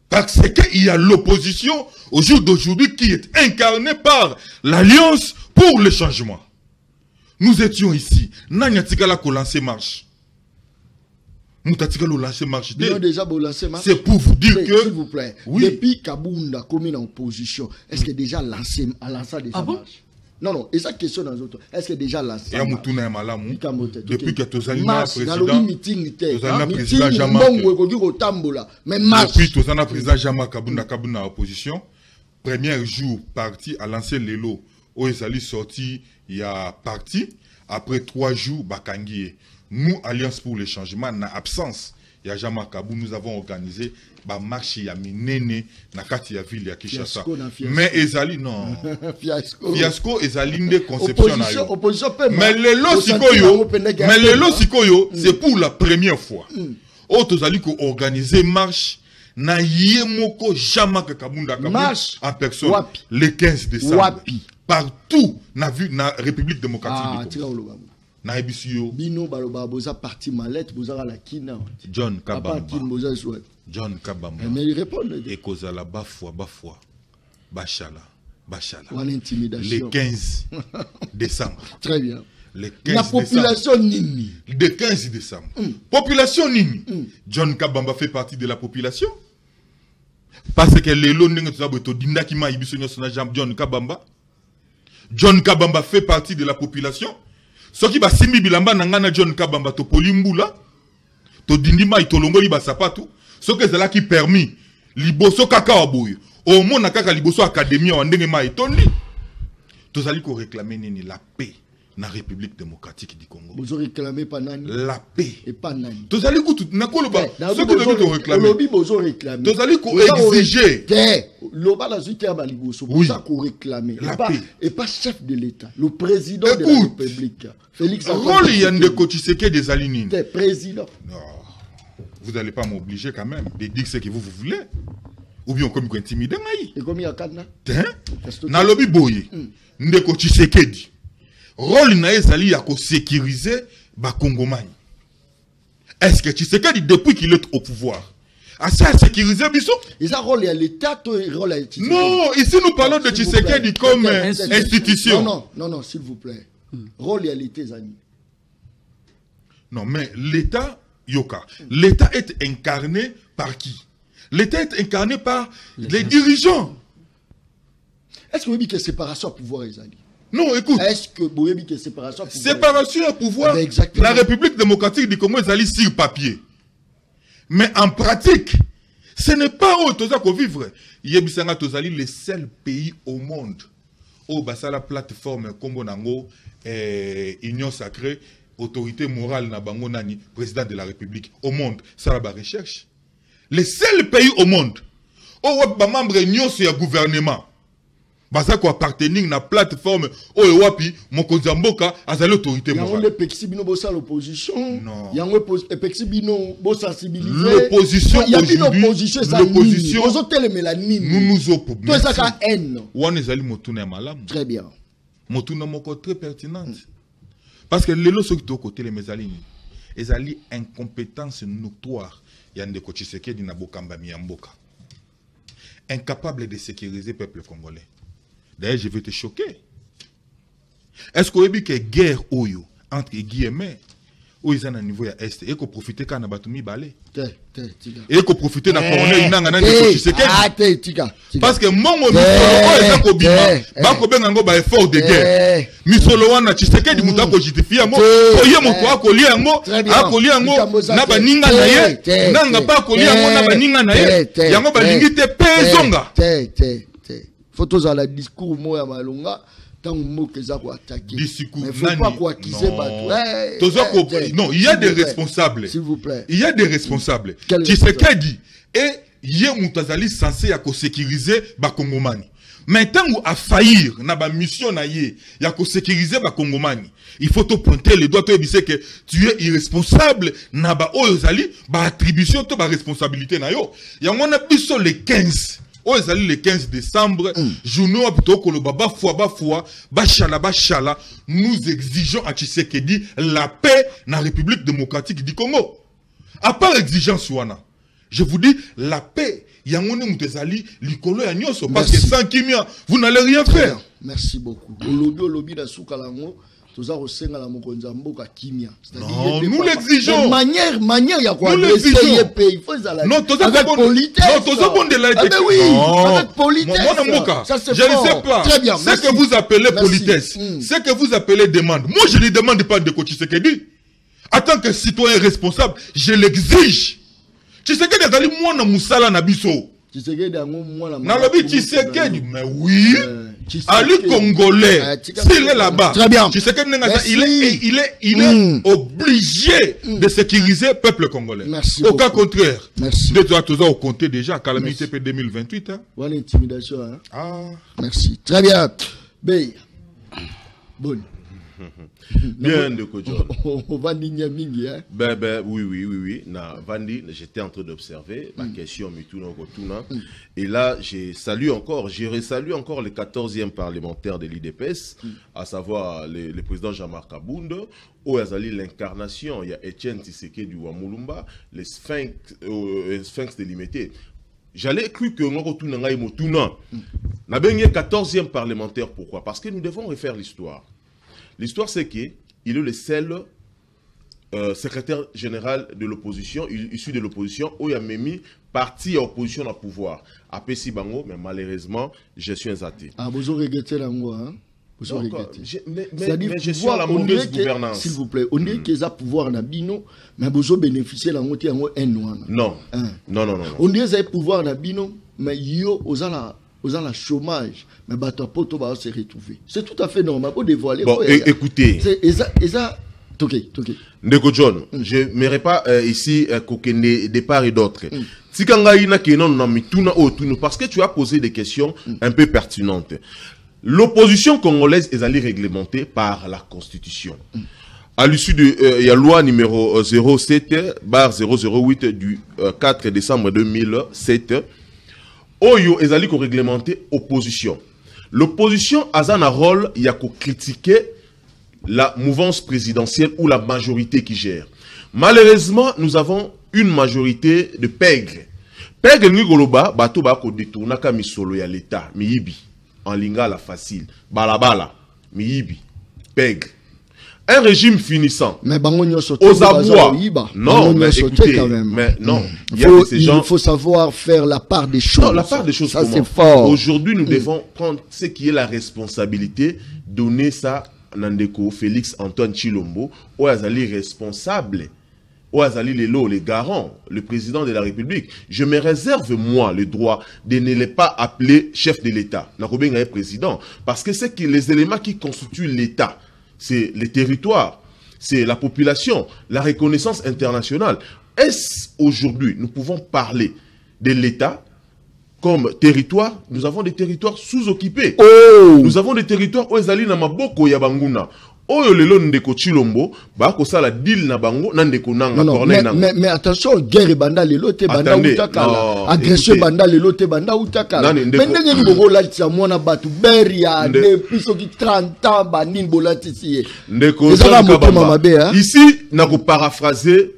Parce qu'il y a l'opposition au jour d'aujourd'hui qui est incarnée par l'Alliance pour le changement. Nous étions ici. Nanyatikala ko lancer marche. Moutatikala lancer marche. C'est pour vous dire que
s'il vous plaît,
oui.
Depuis Kabunda commis en opposition, est-ce que déjà lancé déjà marche? Non, et ça question dans les autres. Est-ce que déjà lancé?
Depuis que Tozalina président,
président Jean-Marc, mais marche.
Depuis Tozalina président Jean-Marc Kabunda opposition, premier jour parti a lancé l'élo. Où il s'est sorti, il y a parti. Après 3 jours, Bakangié. Nous, Alliance pour le changement, en absence. Il y a Jean-Marc Kabou, nous avons organisé ma marche à Minene, na kati ya ville ya Kinshasa. Mais Ezali, non. Fiasco, Ezali, une conception. Mais le lot Sikoyo, c'est pour la première fois. Autres Ezali qui organisé marche. Na yemoko Jean-Marc Kabunda
marche
en personne le 15 décembre. Partout, na République démocratique du Congo. Na ebisio
bino baloba boza parti mallette boza la kina
John Kabamba John Kabamba
mais il répond
et kozala bafwa bachala
l'intimidation
le 15 décembre.
Très bien.
le 15
La population nini.
Le 15 décembre. Population nini. John Kabamba fait partie de la population. Parce que les lots John Kabamba. John Kabamba fait partie de la population. Ce qui va simbi bilamba nangana John Kabamba to polimbula. To dindima itolongo liba sapatu. Ce que c'est là qui permis liboso kaka waboyo. Au moins nakaka liboso académie wandenge ma etondi. Tous allez qu'on réclamer la paix dans la République démocratique du Congo.
Vous réclamez pas nani.
La paix.
Et pas nani.
Tous allez qu'on ce que vous réclamer.
Vous réclamer.
Tous allez qu'on exiger.
L'oba la suite à Baliboso.
Oui.
Ça qu'on réclamer.
La paix.
Et pas chef de l'État. Le président de la République. Félix Antoine.
Rôle Yann de Kotiseke des Alinines.
Président.
Non. Vous n'allez pas m'obliger quand même de dire ce que vous voulez. Ou bien comme vous intimidez.
Et comme il y a Kana.
Na lobby boye. Ndeko Tshisekedi. Rôle na ezali ya ko sécuriser ba Congomani. Est-ce que Tshisekedi depuis qu'il est au pouvoir a ça sécuriser biso?
Et ça rôle à l'État ou rôle à Tshisekedi?
Non, ici nous parlons de Tshisekedi comme institution.
Non, s'il vous plaît. Rôle à l'État zani.
Non, mais l'État Yoka, l'État est incarné par qui? L'État est incarné par les dirigeants.
Est-ce que vous avez dit que séparation à pouvoir est zali?
Non, écoute.
Est-ce que vous avez dit que séparation à pouvoir?
Séparation à pouvoir. La République démocratique du Congo est allée sur papier. Mais en pratique, ce n'est pas où tu as vivre. Yebisanga Tozali, le seul pays au monde où la plateforme Combo Nango, Union Sacrée, autorité morale Nabango Nani, président de la République au monde. Ça la recherche. Le seul pays au monde où les membres de l'Union gouvernement. Baza ko appartenir na plateforme oyo wapi mokonzi mboka azali autorité morale.
Yango le pexibino bossa l'opposition.
Non.
Yango pexibino bo sensibiliser.
L'opposition aujourd'hui.
L'opposition ça.
L'opposition.
Ozo telemela nini.
Nous nous opposons.
Toi ça ka haine.
Wana ezali motuna malamu.
Très bien.
Motuna moko très pertinente. Parce que les lois qui côté les mezalini. Ezali incompétence notoire. Yande ko Tshisekedi na bokamba miyamboka. Incapable de sécuriser le peuple congolais. D'ailleurs, je vais te choquer. Est-ce qu'on a vu que guerre oyo entre guillemets où ils sont à niveau à est et qu'on profite quand on a battu balé et qu'on profite d'un colonel inanga nani ko Tshisekedi parce que mon misolo est ko bima ba ko benga ba effort de guerre misolo wana Tshisekedi muta ko justifia mo oye mo ko akolia ngo na baninga na ye nanga pa akolia ngo na baninga na ye yango balingi te pezonga
photos à la discours moya malonga tant mot que ça quoi attaquer
discours
mais faut pas quoi accuser bateau
non il y a des responsables
s'il vous plaît
il y a des responsables qui se dit et hier mutazali censé à sécuriser ba Congomani maintenant ou à faillir na ba mission na ye ya ko sécuriser ba Congomani il faut te pointer les doigts, te dire que tu es irresponsable na ba oyozali ba attribution to ba responsabilité na yo ya ngona biso le 15 le 15 décembre, journée où plutôt que le baba fois, bachala, nous exigeons à Tshisekedi la paix dans la République démocratique du Congo. À part exigence wana, je vous dis la paix. Yangone mutezali likolo ya nyoso parce que sans kimia, vous n'allez rien faire.
Merci beaucoup. Olobi da soukalango. Non,
nous l'exigeons.
Manière, il y a quoi?
Nous l'exigeons. Non,
avec politesse.
Non,
avec politesse.
Je ne sais pas.
Très bien.
Ce que vous appelez politesse, ce que vous appelez demande. Moi, je ne demande pas de Tshisekedi. En tant que citoyen responsable, je l'exige. Tshisekedi a dit moi na musala na biso.
Tshisekedi a moi
na lobi Tshisekedi, mais oui. Ali Congolais, s'il est là-bas, il est obligé de sécuriser le peuple congolais.
Merci
au cas contraire,
merci.
De toi, au compter déjà, calamité P 2028. Hein.
Voilà l'intimidation. Hein?
Ah.
Merci. Très bien. Bon.
Bien de Kodjon.
On va dire mingi, hein?
Oui. Na Vandi, j'étais en train d'observer ma question, et là, je salue encore le 14e parlementaire de l'IDPS, à savoir le président Jean-Marc Kabound, où il y a l'incarnation, il y a Etienne Tshisekedi Wamulumba, le sphinx délimité. J'allais cru que nous retournons à Motuna. N'a bien 14e parlementaire, pourquoi? Parce que nous devons refaire l'histoire. L'histoire, c'est que il est le seul secrétaire général de l'opposition, issu de l'opposition, où il a mis parti à opposition au pouvoir. À Pessi Bango, mais malheureusement, je suis athée.
Ah, vous aurez regretté l'ango, hein?
Mais je suis à la mauvaise gouvernance.
S'il vous plaît, on dit qu'ils ont pouvoir dans bino, mais vous avez bénéficié de un noir.
Non. Non.
On dit qu'ils ont pouvoir dans bino, mais yo aux la chômage, mais bateau poto va se retrouver. C'est tout à fait normal pour dévoiler.
Bon, écoutez.
Ok.
Ndeko John, je ne m'irai pas ici des parts et d'autres. Parce que tu as posé des questions un peu pertinentes. L'opposition congolaise est allée réglementée par la Constitution. À l'issue de la loi numéro 07/008 du 4 décembre 2007, Oyo est allé réglementer opposition. L'opposition a un rôle, il y a critiquer la mouvance présidentielle ou la majorité qui gère. Malheureusement, nous avons une majorité de pègres. Pègres ngoloba bato ba ko détourna ka misolo ya l'état, miyibi en lingala facile, balabala, miyibi, pègre. Un régime finissant.
Mais
aux abois. Non, mais écoutez, quand même. Mais non,
il faut savoir faire la part des choses.
Non, la part des choses,
ça c'est fort.
Aujourd'hui, nous devons prendre ce qui est la responsabilité, donner ça Nandeko Félix Antoine Chilombo, ou Azali responsable, ou Azali Lelo, les garants, le président de la République. Je me réserve, moi, le droit de ne les pas appeler chef de l'État. Nakobenga est président. Parce que c'est que les éléments qui constituent l'État, c'est les territoires, c'est la population, la reconnaissance internationale. Est-ce aujourd'hui, nous pouvons parler de l'État comme territoire? Nous avons des territoires sous-occupés. Nous avons des territoires où ezali na maboko ya banguna. Oyo lelo ndeko Chilombo, ba ko sala deal na bango na ndeko nanga corner nanga.
Mais attention, guerre banda lelo te banda utakala. Agression banda lelo te banda utakala. Mais ndenge ni bogo la tsa mwana batu beria depuis soki 30 ans bandine bolati siye.
Ndeko ici na ko paraphraser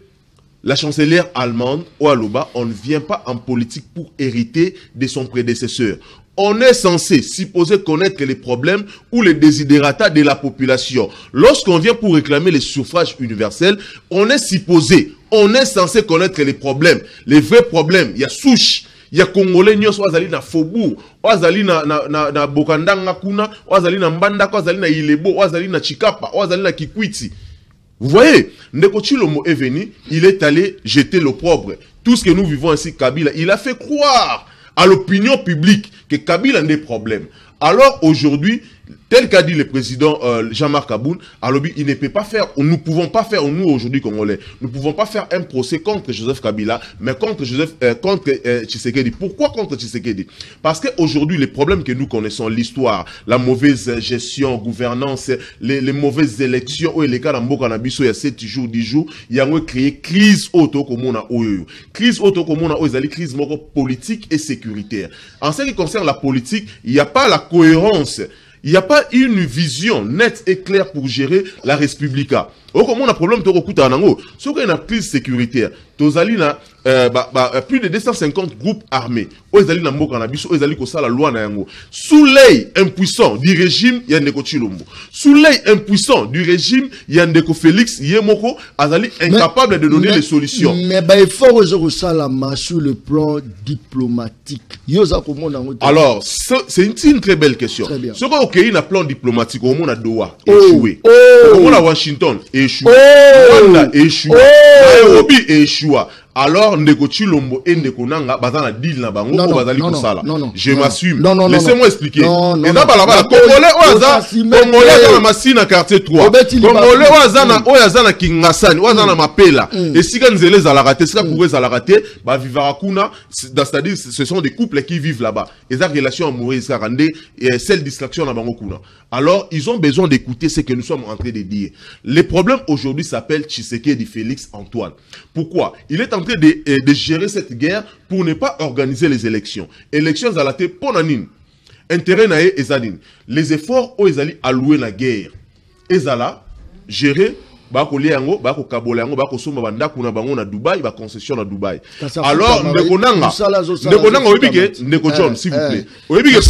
la chancelière allemande, Oualouba, on ne vient pas en politique pour hériter de son prédécesseur. On est censé supposer connaître les problèmes ou les désidérata de la population. Lorsqu'on vient pour réclamer les suffrages universels, on est censé connaître les problèmes. Les vrais problèmes, il y a souche. Il y a Congolais, il y a na Faubourg, il y a na Bokandanga Kuna, il y a na Mbandaka, il y a na Ilebo, il y a na Chikapa, il y a na Kikwiti. Vous voyez, Ndeko Chilombo est venu, il est allé jeter l'opprobre. Tout ce que nous vivons ici, Kabila, il a fait croire à l'opinion publique que Kabila a des problèmes. Alors aujourd'hui, tel qu'a dit le président Jean-Marc Aboun, il ne peut pas faire, nous ne pouvons pas faire, nous aujourd'hui Congolais, nous ne pouvons pas faire un procès contre Joseph Kabila, mais contre Tshisekedi. Pourquoi contre Tshisekedi? Parce qu'aujourd'hui, les problèmes que nous connaissons, l'histoire, la mauvaise gestion, gouvernance, les mauvaises élections, les cas d'Amboka Nabiso, il y a 7 jours, 10 jours, il y a créé crise auto-commune. Crise auto-commune, crise politique et sécuritaire. En ce qui concerne la politique, il n'y a pas la cohérence. Il n'y a pas une vision nette et claire pour gérer la Respublica. Comme on a un problème, si on a une crise sécuritaire, plus de 250 groupes armés, sous l'œil impuissant du régime, il y a Ndeko Chilombo. Sous l'œil impuissant du régime, il y a Ndeko Félix Yemoko, incapable de donner les solutions.
Mais il faut sur le plan diplomatique.
Alors, c'est une très belle question. Ce qu'on a un plan diplomatique, au monde a Doha échoué. Au monde a Washington échoué. Rwanda échoué. Nairobi échoué. Alors, Ndeko Chilombo et Ndeko Nanga, bazana deal na bango, ou bazali kosala. Je m'assume. Laissez-moi expliquer. Et là, Congolais, dans la machine à quartier 3. Congolais, Oazana Kingasani, Oazana Mapela. Et si quand ils à la raté, si quand ils à la raté, bah, Vivarakuna, c'est-à-dire, ce sont des couples qui vivent là-bas. Et la relation amoureuse, et celle distraction à Bangokuna. Alors, ils ont besoin d'écouter ce que nous sommes en train de dire. Les problèmes aujourd'hui s'appellent Tshisekedi Félix Antoine. Pourquoi? Il est en train de gérer cette guerre pour ne pas organiser les élections. Élections à la tête, ponanine. Intérêt nae ezanine. Les efforts où ils allaient allouer la guerre. Ezala, gérer bako liango bako kabolango bako somba bandako na bango na Dubaï ba concession na Dubaï. Alors ndeko nanga obike ndeko John s'il vous plaît. Obike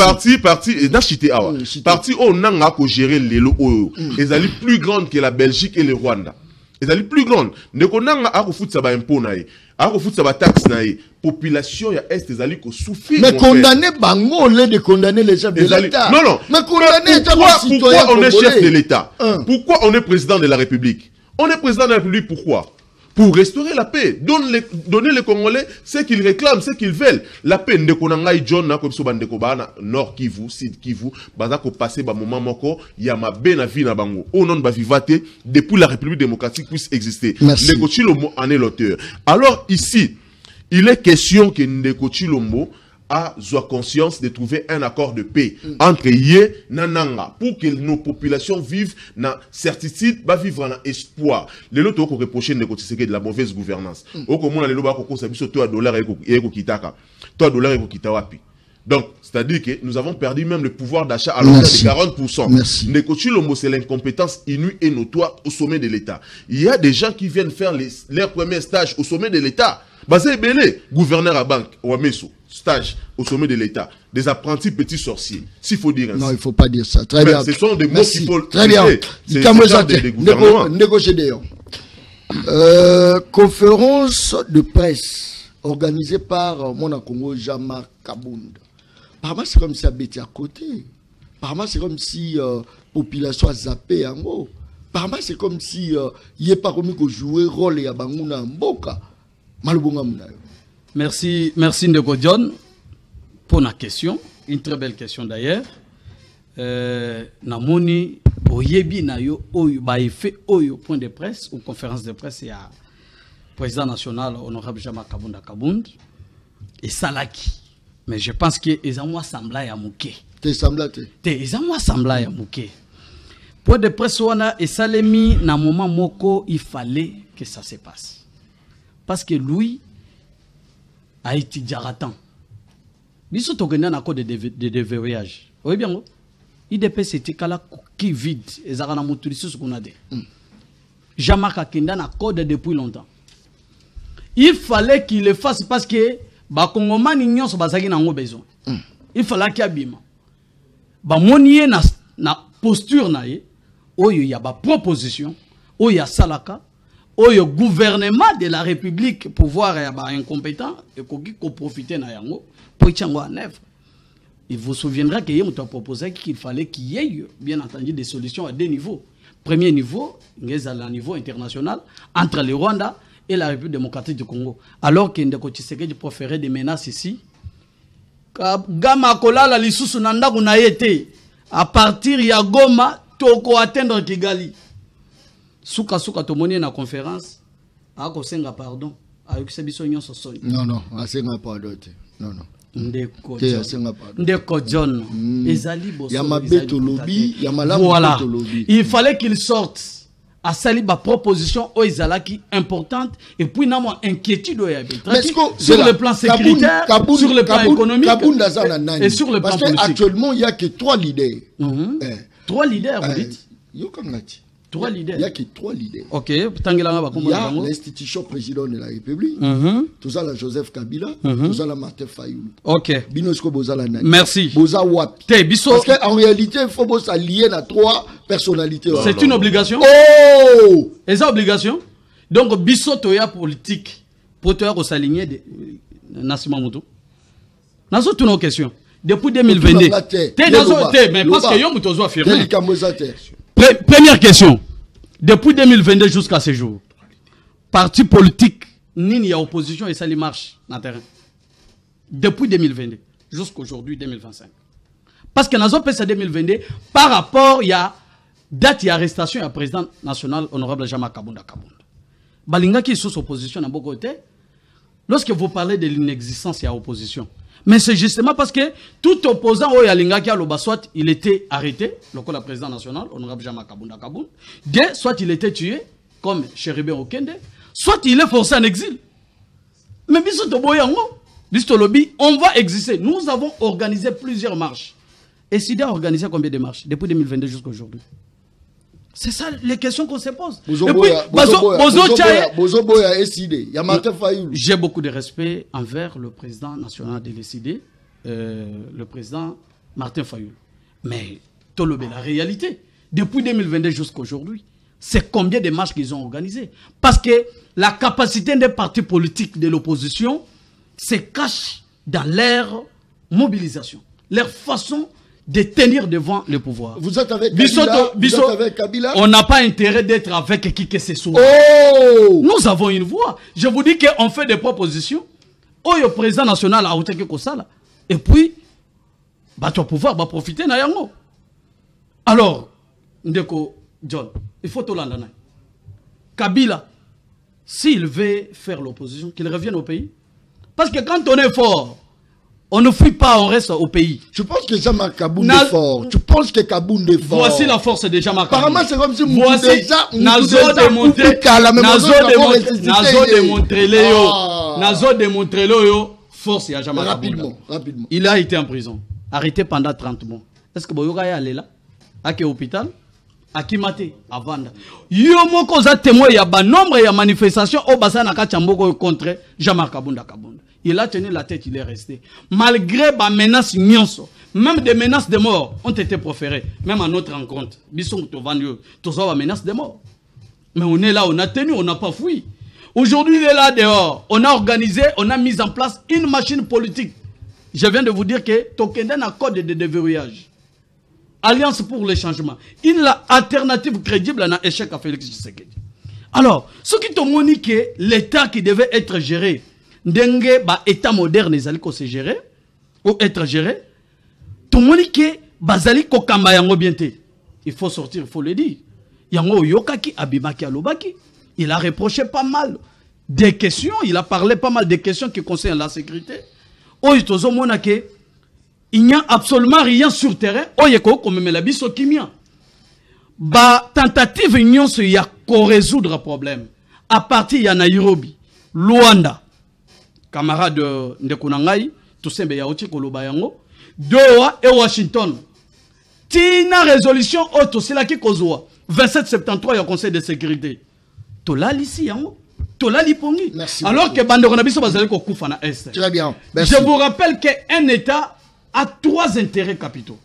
parti na chité awa. Parti o nanga ko gérer lelo oyo. Ezali plus grande que la Belgique et le Rwanda. Ezali plus grande. Ndeko nanga ako futsa ba impôt na ye. Ako futsa ba taxe na ye. Population ya est ezali ko souffrir.
Mais condamner bango au lieu de condamner les chefs de l'État.
Non. Mais condamner pourquoi on est chef de l'État? Pourquoi on est président de la République? On est président de la République pourquoi? Pour restaurer la paix. Donner les Congolais ce qu'ils réclament, ce qu'ils veulent. La paix. Ndekonangai John na comme soba ndekobana Nord Kivu, Sud Kivu, baza ko passer ba moment moko ya mabe na vie na bango. Au nom de ba vivate depuis la République démocratique puisse exister. Ndeko Chilombo en est l'auteur. Alors ici, il est question que Ndeko Chilombo a conscience de trouver un accord de paix entre Yé et Nanga pour que nos populations vivent dans certitude, vivre dans espoir. Les autres ont reproché de la mauvaise gouvernance. Donc, c'est-à-dire que nous avons perdu même le pouvoir d'achat à l'hauteur de 40%. Ndeko Chilombo, c'est l'incompétence inouïe et notoire au sommet de l'État. Il y a des gens qui viennent faire leur premier stage au sommet de l'État. Basé Belé, gouverneur à banque, ou à Messo, stage au sommet de l'État. Des apprentis petits sorciers, s'il faut dire ainsi.
Non, il ne faut pas dire ça. Très bien.
Ce sont des mots qu'il faut...
Très bien.
C'est des gouvernements.
Conférence de presse organisée par mon Congo, Jean-Marc Kabunda. Apparemment, c'est comme si habité à côté. Apparemment, c'est comme si population a zappé en haut. Apparemment, c'est comme si il n'est pas commis que jouer rôle et à Bangouna Mboka.
Merci Ndeko John pour la question. Une très belle question d'ailleurs. Namoni Oyebi Nayo Oyo Baïfe Oyo point de presse ou conférence de presse, il y a président national honorable Jean-Marc Kabunda Kabund et Salaki. Mais je pense que les amours semblent à Mouké. Les amours semblent à Mouké. Point de presse wana et Salemi na moment moko il fallait que ça se passe. Parce que lui a été jaratan. Biso tokenda na code de déverrouillage. Oui bien, IDP c'était kala qui vide et ça na motulisu ce qu'on a dit. Jean-Marc Akenda na code depuis longtemps. Il fallait qu'il le fasse parce que ba kongomani nyonso bazaki na ngo besoin. Il fallait qu'il abima. Ba monier na posture na ye, oyo ya ba proposition, oyo ya salaka. Le gouvernement de la République, pouvoir incompétent, et qu'on profite na yango pour y en œuvre. Il vous souviendra qu'il a proposé qu'il fallait qu'il y ait, bien entendu, des solutions à deux niveaux. Premier niveau, à niveau international, entre le Rwanda et la République démocratique du Congo. Alors qu'il y a proféré des menaces ici. Gama kolala lisusu nanda kuna yete. À partir ya Goma, toko atteindre Kigali. Souka tomoni na conférence ako senga pardon avec sebiso nyonso soni
non asenga pardon non
Ndeko John ezali boso
ya mabeto lobby ya malamu
voilà
lobby.
Il fallait qu'il sorte à sali ba proposition o ezalaki importante et puis na moi inquiétude o ya sur le plan sécuritaire sur le plan économique et sur le plan politique.
Parce qu'actuellement il y a que 3 leaders.
3 leaders vous dites.
Yokangati.
3 leaders.
Il n'y a que 3 leaders.
Ok.
Il y a l'institution président de la République, tout ça la Joseph Kabila, tout ça la Martin Fayoulou.
Ok.
Binosko Bozala Nani.
Merci.
Boza Wapi. Parce qu'en réalité, il faut s'allier à 3 personnalités.
C'est une obligation.
Oh!
Et c'est une obligation. Donc, Bisso Toya politique, pour toi s'aligner de Nassima Moutou. Dans toutes nos questions. Depuis 2022. Mais parce que Yom Moutozo affirmé. Première question. Depuis 2022 jusqu'à ce jour, parti politique, ni y a opposition et ça les marche dans le terrain. Depuis 2022 jusqu'à aujourd'hui 2025. Parce que dans le PSA 2022, par rapport, il y a date d'arrestation du président national honorable Jean-Marc Kabunda Kabunda. Balinga qui est sous opposition dans beaucoup de côtés. Lorsque vous parlez de l'inexistence, il y a opposition. Mais c'est justement parce que tout opposant au Yalingaki à soit il était arrêté, le président national, honorable Jean-Marc Kabunda Kabunda, soit il était tué, comme Chéribé Okende, soit il est forcé en exil. Mais on va exister. Nous avons organisé plusieurs marches. Et SIDA a organisé combien de marches depuis 2022 jusqu'à aujourd'hui? C'est ça les questions qu'on se pose. J'ai beaucoup de respect envers le président national de l'ECD, le président Martin Fayoul. Mais la réalité, depuis 2022 jusqu'à aujourd'hui, c'est combien de marches qu'ils ont organisées. Parce que la capacité des partis politiques de l'opposition se cache dans leur mobilisation, leur façon de tenir devant le pouvoir.
Vous êtes avec Kabila, vous êtes avec Kabila?
On n'a pas intérêt d'être avec qui que ce soit.
Oh!
Nous avons une voix. Je vous dis qu'on fait des propositions. Oh, le président national a ôté que ça là. Et puis, tu vas pouvoir profiter na yango. Alors, Ndeko John, il faut tout l'entendre. Kabila, s'il veut faire l'opposition, qu'il revienne au pays. Parce que quand on est fort, on ne fuit pas, on reste au pays.
Je pense que Jean-Marc Kabound est fort. Tu penses que Kabound est fort?
Voici la force de Jean-Marc Kabound.
Apparemment, c'est comme si
voici Nazo démontré Léo force à Jean-Marc Kabound.
Rapidement.
Il a été en prison, arrêté pendant 30 mois. Est-ce que Boyoga est allé là? À quel hôpital? À Kimate, à Vanda. Yomo koza témoin, il y a un nombre de manifestations au bassin à Kachamboko contre Jean-Marc Kabound. Il a tenu la tête, il est resté. Malgré les menaces nyonso, même des menaces de mort ont été proférées, même à notre rencontre. Bisson Tovandio, tous les menaces de mort. Mais on est là, on a tenu, on n'a pas fui. Aujourd'hui, il est là dehors. On a organisé, on a mis en place une machine politique. Je viens de vous dire que Tokenden a code de déverrouillage. Alliance pour le changement. Une alternative crédible à un échec à Félix Tshisekedi. Alors, ce qui te montre que l'État qui devait être géré, Ndenge, État moderne, ils allaient se gérer, ou être géré, tout le monde que Bazali Kokamba yango bienté. Il faut sortir, il faut le dire. Yango Yokaki, Abimaki Alobaki, il a reproché pas mal des questions, il a parlé pas mal des questions qui concernent la sécurité. Il n'y a absolument rien sur terrain. Comme la biso kimia. Tentative union il y a qu'à résoudre le problème. À partir de Nairobi, Luanda, camarade de Kunangai, tout ça, Doha et Washington. Tina résolution auto, c'est là qui cause 2773, il y a conseil de sécurité. Tola ici, Tola lipongi. Alors que Banderonabiso Bazali Kokufa na Est.
Très bien. Merci.
Je vous rappelle qu'un État a 3 intérêts capitaux.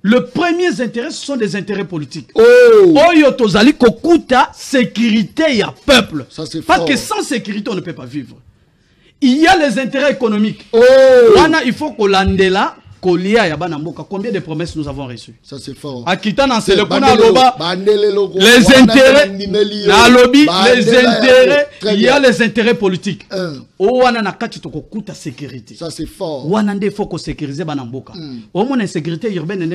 Le premier intérêt, ce sont des intérêts politiques. Oyo tozali kokuta sécurité, il y a peuple.
Ça, c'est
parce
fort.
que sans sécurité, on ne peut pas vivre. Il y a les intérêts économiques. Il faut qu'on l'andela. Combien de promesses nous avons reçues?
Ça c'est fort.
Les intérêts, il y a les intérêts politiques.
Ça c'est fort.
Il faut qu'on sécurise Banamboka. Au moins, la sécurité urbaine est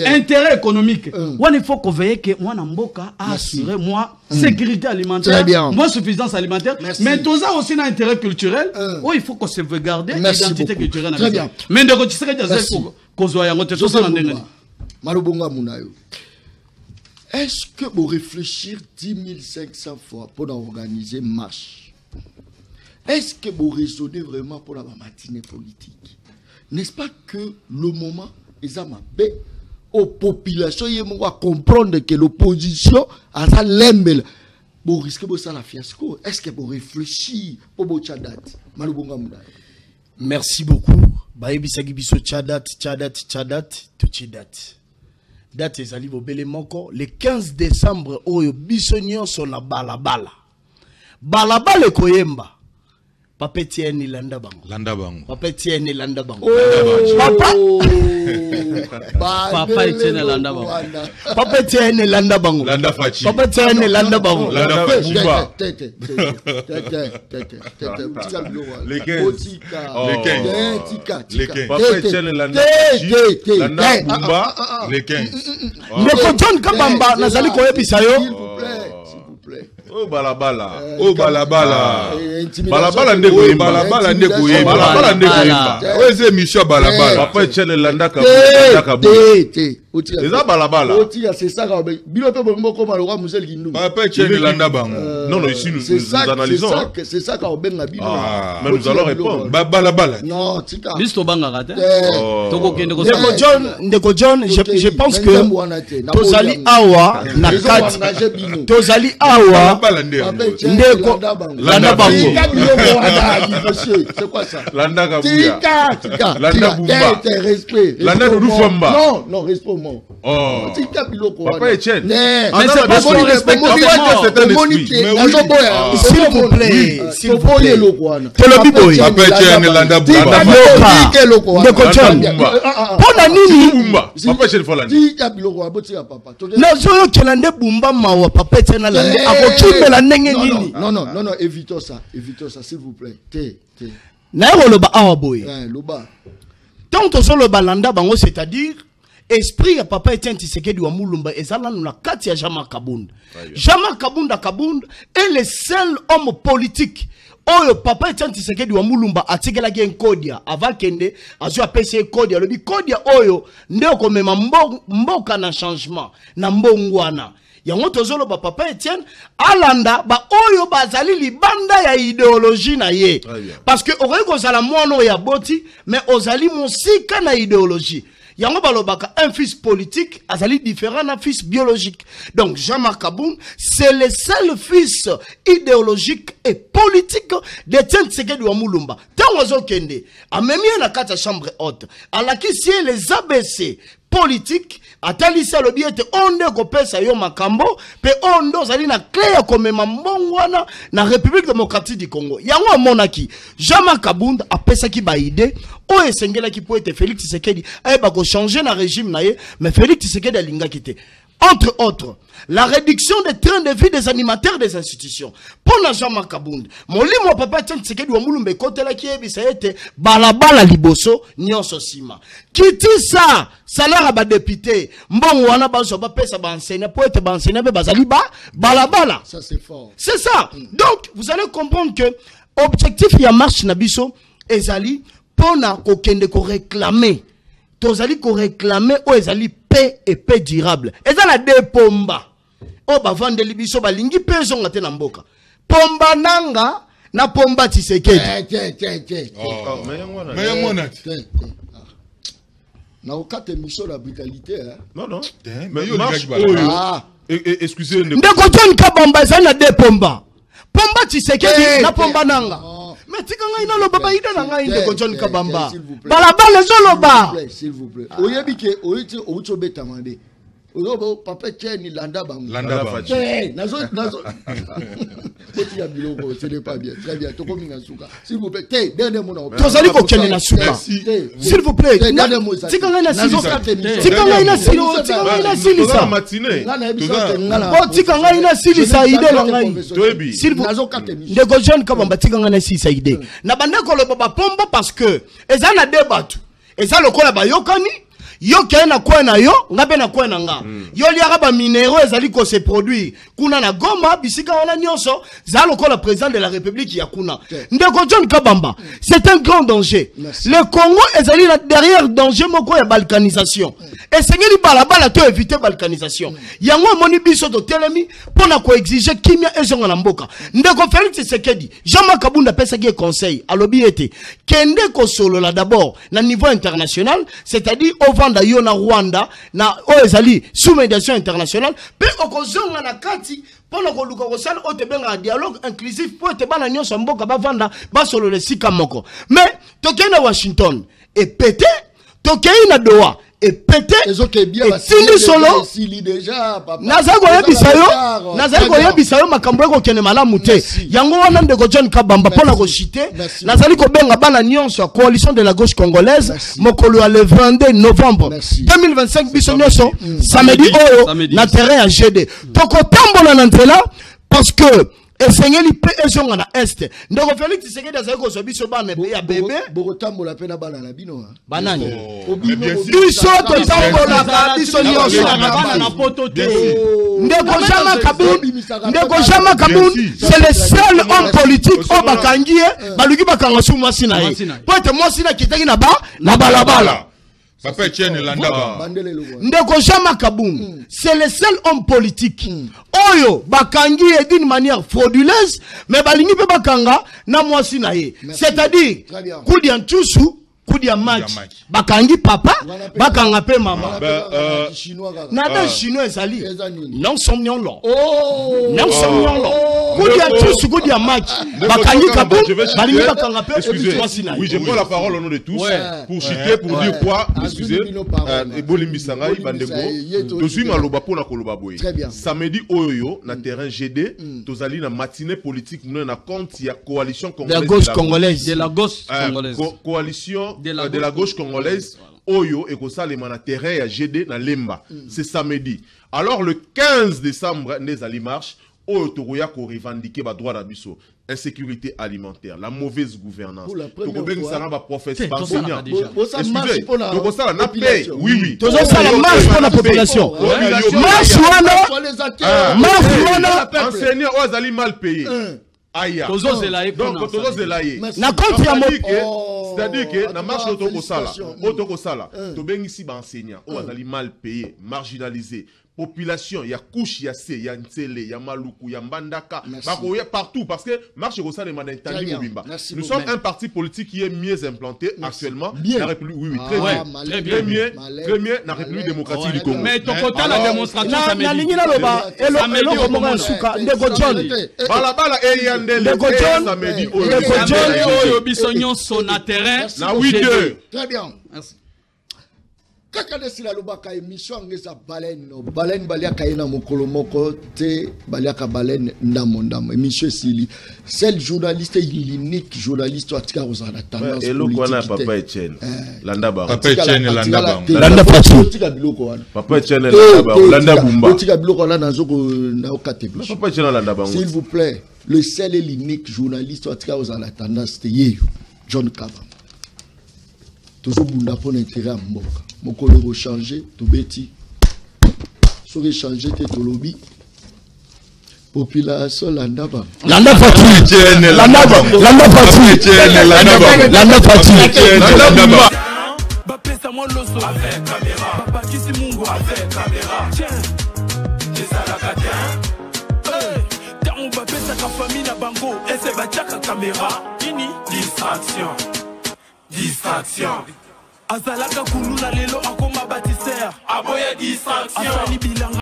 intérêt économique. Il faut qu'on veille que Wanamboka a assuré moi sécurité alimentaire, moi suffisance alimentaire, mais tout ça aussi un intérêt culturel. Il faut qu'on se sauvegarde l'identité culturelle.
Très bien.
Mais de côté,
est-ce que vous réfléchir 10 500 fois pour organiser une marche? Est-ce que vous raisonnez vraiment pour la matinée politique? N'est-ce pas que le moment est à ma paix aux populations, ils vont comprendre que l'opposition a sa lembel. Vous risquez de faire la fiasco. Est-ce que vous réfléchissez pour votre date?
Merci beaucoup. Baïbisagi biso Tchadat, Tuchidat. Date ezali bobele moko le 15 décembre oyo biso nyonso na balabala. Balabala koyemba. Papa Etienne Landa Bango. Papa Etienne Landa Bango. Papa Etienne Landa Bango. Papa Etienne Landa Bango.
Landa Fachi.
Papa Etienne Landa Bango.
Landa Fumba. Les 15. Papa Etienne Landa Fachi. Landa Fumba. Les 15.
Mais quand John Kabamba nazali koyebisa yo.
S'il vous plaît.
Oh balabala.
Oh balabala.
Balabala ndeko
Balabala ndeko balabala ndeko. Ouais c'est Michel balabala.
Papa Etienne Landa
Kabou.
C'est ça balabala.
C'est ça Bilo pe bongo comme le roi Musel Kindu.
Papa Etienne Landa bango.
Non non ici nous analysons.
C'est ça quand ben Bilo.
Mais nous allons répondre.
Balabala.
Non, tika.
Liste banga rate.
Ndeko John, je pense que Tozali Awa na kati. Tozali Awa ndeko Landa bango.
C'est quoi ça?
Landa Kabouya.
Tika.
Landa Bumba.
Respect.
Landa Doudou-Famba.
Non, respect moi.
Oh.
Tika biloko.
Papa Etienne.
Mais c'est pas qu'on respecte s'il vous plaît. S'il vous plaît. Tolobi boy.
Papa Etienne Landa Bumba.
Ndeko John. Pona nini?
Papa Etienne Folandi.
Tika biloko abotika papa.
Nazoyo kelande Bumba mawa Papa Etienne Landa. Akokimela ndenge nini?
Non, évitons ça, s'il vous plaît.
Naero loba awa boy.
Loba.
Tant que le balanda bango, c'est-à-dire esprit à Papa Etienne Tshisekedi wa Mulumba ezala na kati ya Jama Kabunda. Jama Kabunda est le seul homme politique. Oh, Papa Etienne Tshisekedi wa Mulumba atikela gen kodia avant kende azo apese kodia lobi kodia oyo ndeko komema mboka na changement na mbongwana. Yango tozolo ba Papa Etienne alanda ba oyo bazali libanda ya idéologie na ye. Parce que oreko zala mwana ya boti mais ozali mosika na idéologie. Yango balobaka un fils politique azali différent d'un fils biologique. Donc Jean-Marc Kaboun c'est le seul fils idéologique et politique d'Etienne Tshisekedi wa Mulumba. Tant ozo kende a même na kata chambre haute. Alaki si les ABC politique atalisa lobi ete onde kopesa yo makambo pe ondo zali na clé ya komema mbongwana na République démocratique du Congo. Yango amonaki Jean-Marc Kabunda apesa ki ba idée o esengela ki po ete Félix Tshisekedi ayeba ko changer na régime na ye mais Félix Tshisekedi alinga kité. Entre autres, la réduction des trains de vie des animateurs des institutions. Pour la Jean-Marc Kabunda, mon lit, mon papa, Tshisekedi wa Mulumba, côté la qui est été balabala liboso, nyonso sima. Kiti ça, salaire à ba député, mbon wana ba so ba pesa ba enseigner, pour être ba enseigner, ba bazali ba balabala.
Ça c'est fort.
C'est ça. Donc, vous allez comprendre que objectif ya marche nabiso ezali pona ko kende ko réclamer. Tozali ko réclamer o ezali paix et paix durable. Ezala de pomba. O ba vande libiso ba lingi peso ngate na mboka. Pomba nanga na pomba Tshisekedi.
Mais yangona.
Na okate miso la brutalité hein.
Non.
Mais yo
excusez-moi.
Ndeko John Kabamba ezala de pomba. Pomba Tshisekedi na pomba nanga. Mais tika ngai na loba ba ida na ngai Ndeko John Kabamba. Balabala zoloba.
S'il vous plaît. Oyebike oyiti outobeta mande. Oyobo Papa Etienne Landa bango.
Landa bango.
Nazo. Petit biloko, ce n'est pas bien. Très bien. Toko minga suka. S'il vous plaît. Dernier mot na.
Tozali ko kene na suka. S'il vous plaît.
Dernier mot ça.
Tika ngai na silo. Tika ngai na silo. Tika ngai na silo ça.
Matinée.
Oh tika ngai na silo ça ide la ngai. S'il vous plaît. Ndeko John Kabamba tika ngai na silo ça ide. Na bandeko lo baba pomba parce que eza na débat. Eza lokola ba yokani. Yo kena kwa na yo, ngabe na kwa na nga. Yo liara ba minéraux ezali ko se produire. Kuna na Goma, bisika wana nyonso, za lokola président de la République ya kuna. Ndeko John Kabamba, c'est un grand danger. Merci. Le Congo ezali derrière danger moko ya balkanisation. Et sengeli balabala to éviter balkanisation. Yango moni biso to telemi pona ko exiger kimia ezonga na mboka. Ndeko Félix Tshisekedi, Jean-Marc Kabunda pesa ki conseil alobi ete kende ko solo la d'abord na niveau international, c'est-à-dire au yo na Rwanda na ezali sous médiation internationale pe okozonga na kati pona ko luka ko sala otebenga dialogue inclusif pour te bana nyonso mboka bavanda basolo le sika moko mais tokena Washington et pété tokena Doha et pété et solo nazako yebisa yo makambo eko kene malamu te yango wana Ndeko John Kabamba pona ko chiter nazali ko benga bana nyonso coalition de la gauche congolaise mokolo le 22 novembre 2025 biso nyonso samedi oyo na terrain à GD toko tambola na nzela parce que esengeli pe ezonga na este ndeko Félix Tshisekedi azali kozwa biso bana ya bebe
bokotambola pe na bana na bino
banani
biso
totambolaka biso nyonso
na poto te
ndeko Jama Kaboun c'est le seul homme politique au bakangi baluki bakanga su mwasi na ye po ete mwasi na kitaki na balabala.
Papa Etienne Landaba.
Ndeko Jama Kaboun, c'est le seul homme politique. Oyo bakangi d'une manière frauduleuse, mais balingi pe bakanga na mwasi na ye. C'est-à-dire, kudi antusu, kudi match. Bakangi papa, bakanga pe mama. Nada chinois ezali. Non somnion lo. Non somnion lo. Kudi antusu, kudi match. Bakangi Kaboun, balingi bakanga pe mwasi na ye.
Oui, je prends la parole au nom de tous pour chuter, pour dire quoi, excusez, Ebolimbi Sangai, Bandego, Tozui Maloba pour la Kolobaboy. Samedi Oyo, na terrain GD, Tozali na matinée politique, nous na compte, il y a coalition congolaise.
De la gauche congolaise.
De la gauche congolaise.
Coalition de la gauche congolaise. Oyo et Kosalema na terrain à GD na Lemba. C'est samedi. Alors le 15 décembre, les Ali marche. Oyo Toroya ko revendiquer ba droit d'abisso. Insécurité alimentaire, la mauvaise gouvernance. Tokobeng sara ba professeur enseignant. Excusez, donc ça na paye. Oui.
Tozo ça la marche pour la population. Marche wana
enseignant ozali mal payé. Aya.
Tozo zelaye.
Donc tozo zelaye.
Na compte ya
c'est-à-dire que na marche otokosala, tobengisi ba enseignant ozali mal payé, marginalisé. Population, il y a couche, il y a C, il y a Ntsele, il y a Maluku, il y a Mbandaka, il y a partout, parce que marche au sein de Manentani Mobimba. Nous sommes un parti politique qui est mieux implanté actuellement. La République, oui, très bien, très bien, la République démocratique du Congo.
Mais ton côté, la démonstration, ça
m'a dit.
Très bien. Kaka desila lobaka émission ngeza baleine balia kaina mokolo moko te balia ka baleine ndamondamo émission sili seul journaliste unique journaliste atika ozana tendance
politique. Elo kwana Papa Etienne Landaba.
Papa Etienne Landaba.
Papa Etienne Landaba. Landa Bumba.
Otika biloko wana nazoko na okatebi.
Papa Etienne Landaba.
S'il vous plaît, le seul et l'unique journaliste atika ozana tendance te yeyo John Kaba. Toujours bunda pour l'intérêt à mboka. Mon collègue changé, tout bêti. Saurait changer tes lobby. Population Landaba.
Landa Fati. Landa Fati. Landa Fati.
Landaba.
Bapesa moi loso avec caméra. Papa Kisi Mungu avec caméra. Tiens. Les alakatins. Tant bapesa ka famille na bango. Et c'est bataka caméra. Ini distraction. Distraction. Azalaka kuluna lelo akoma bâtisseur. Aboya distraction.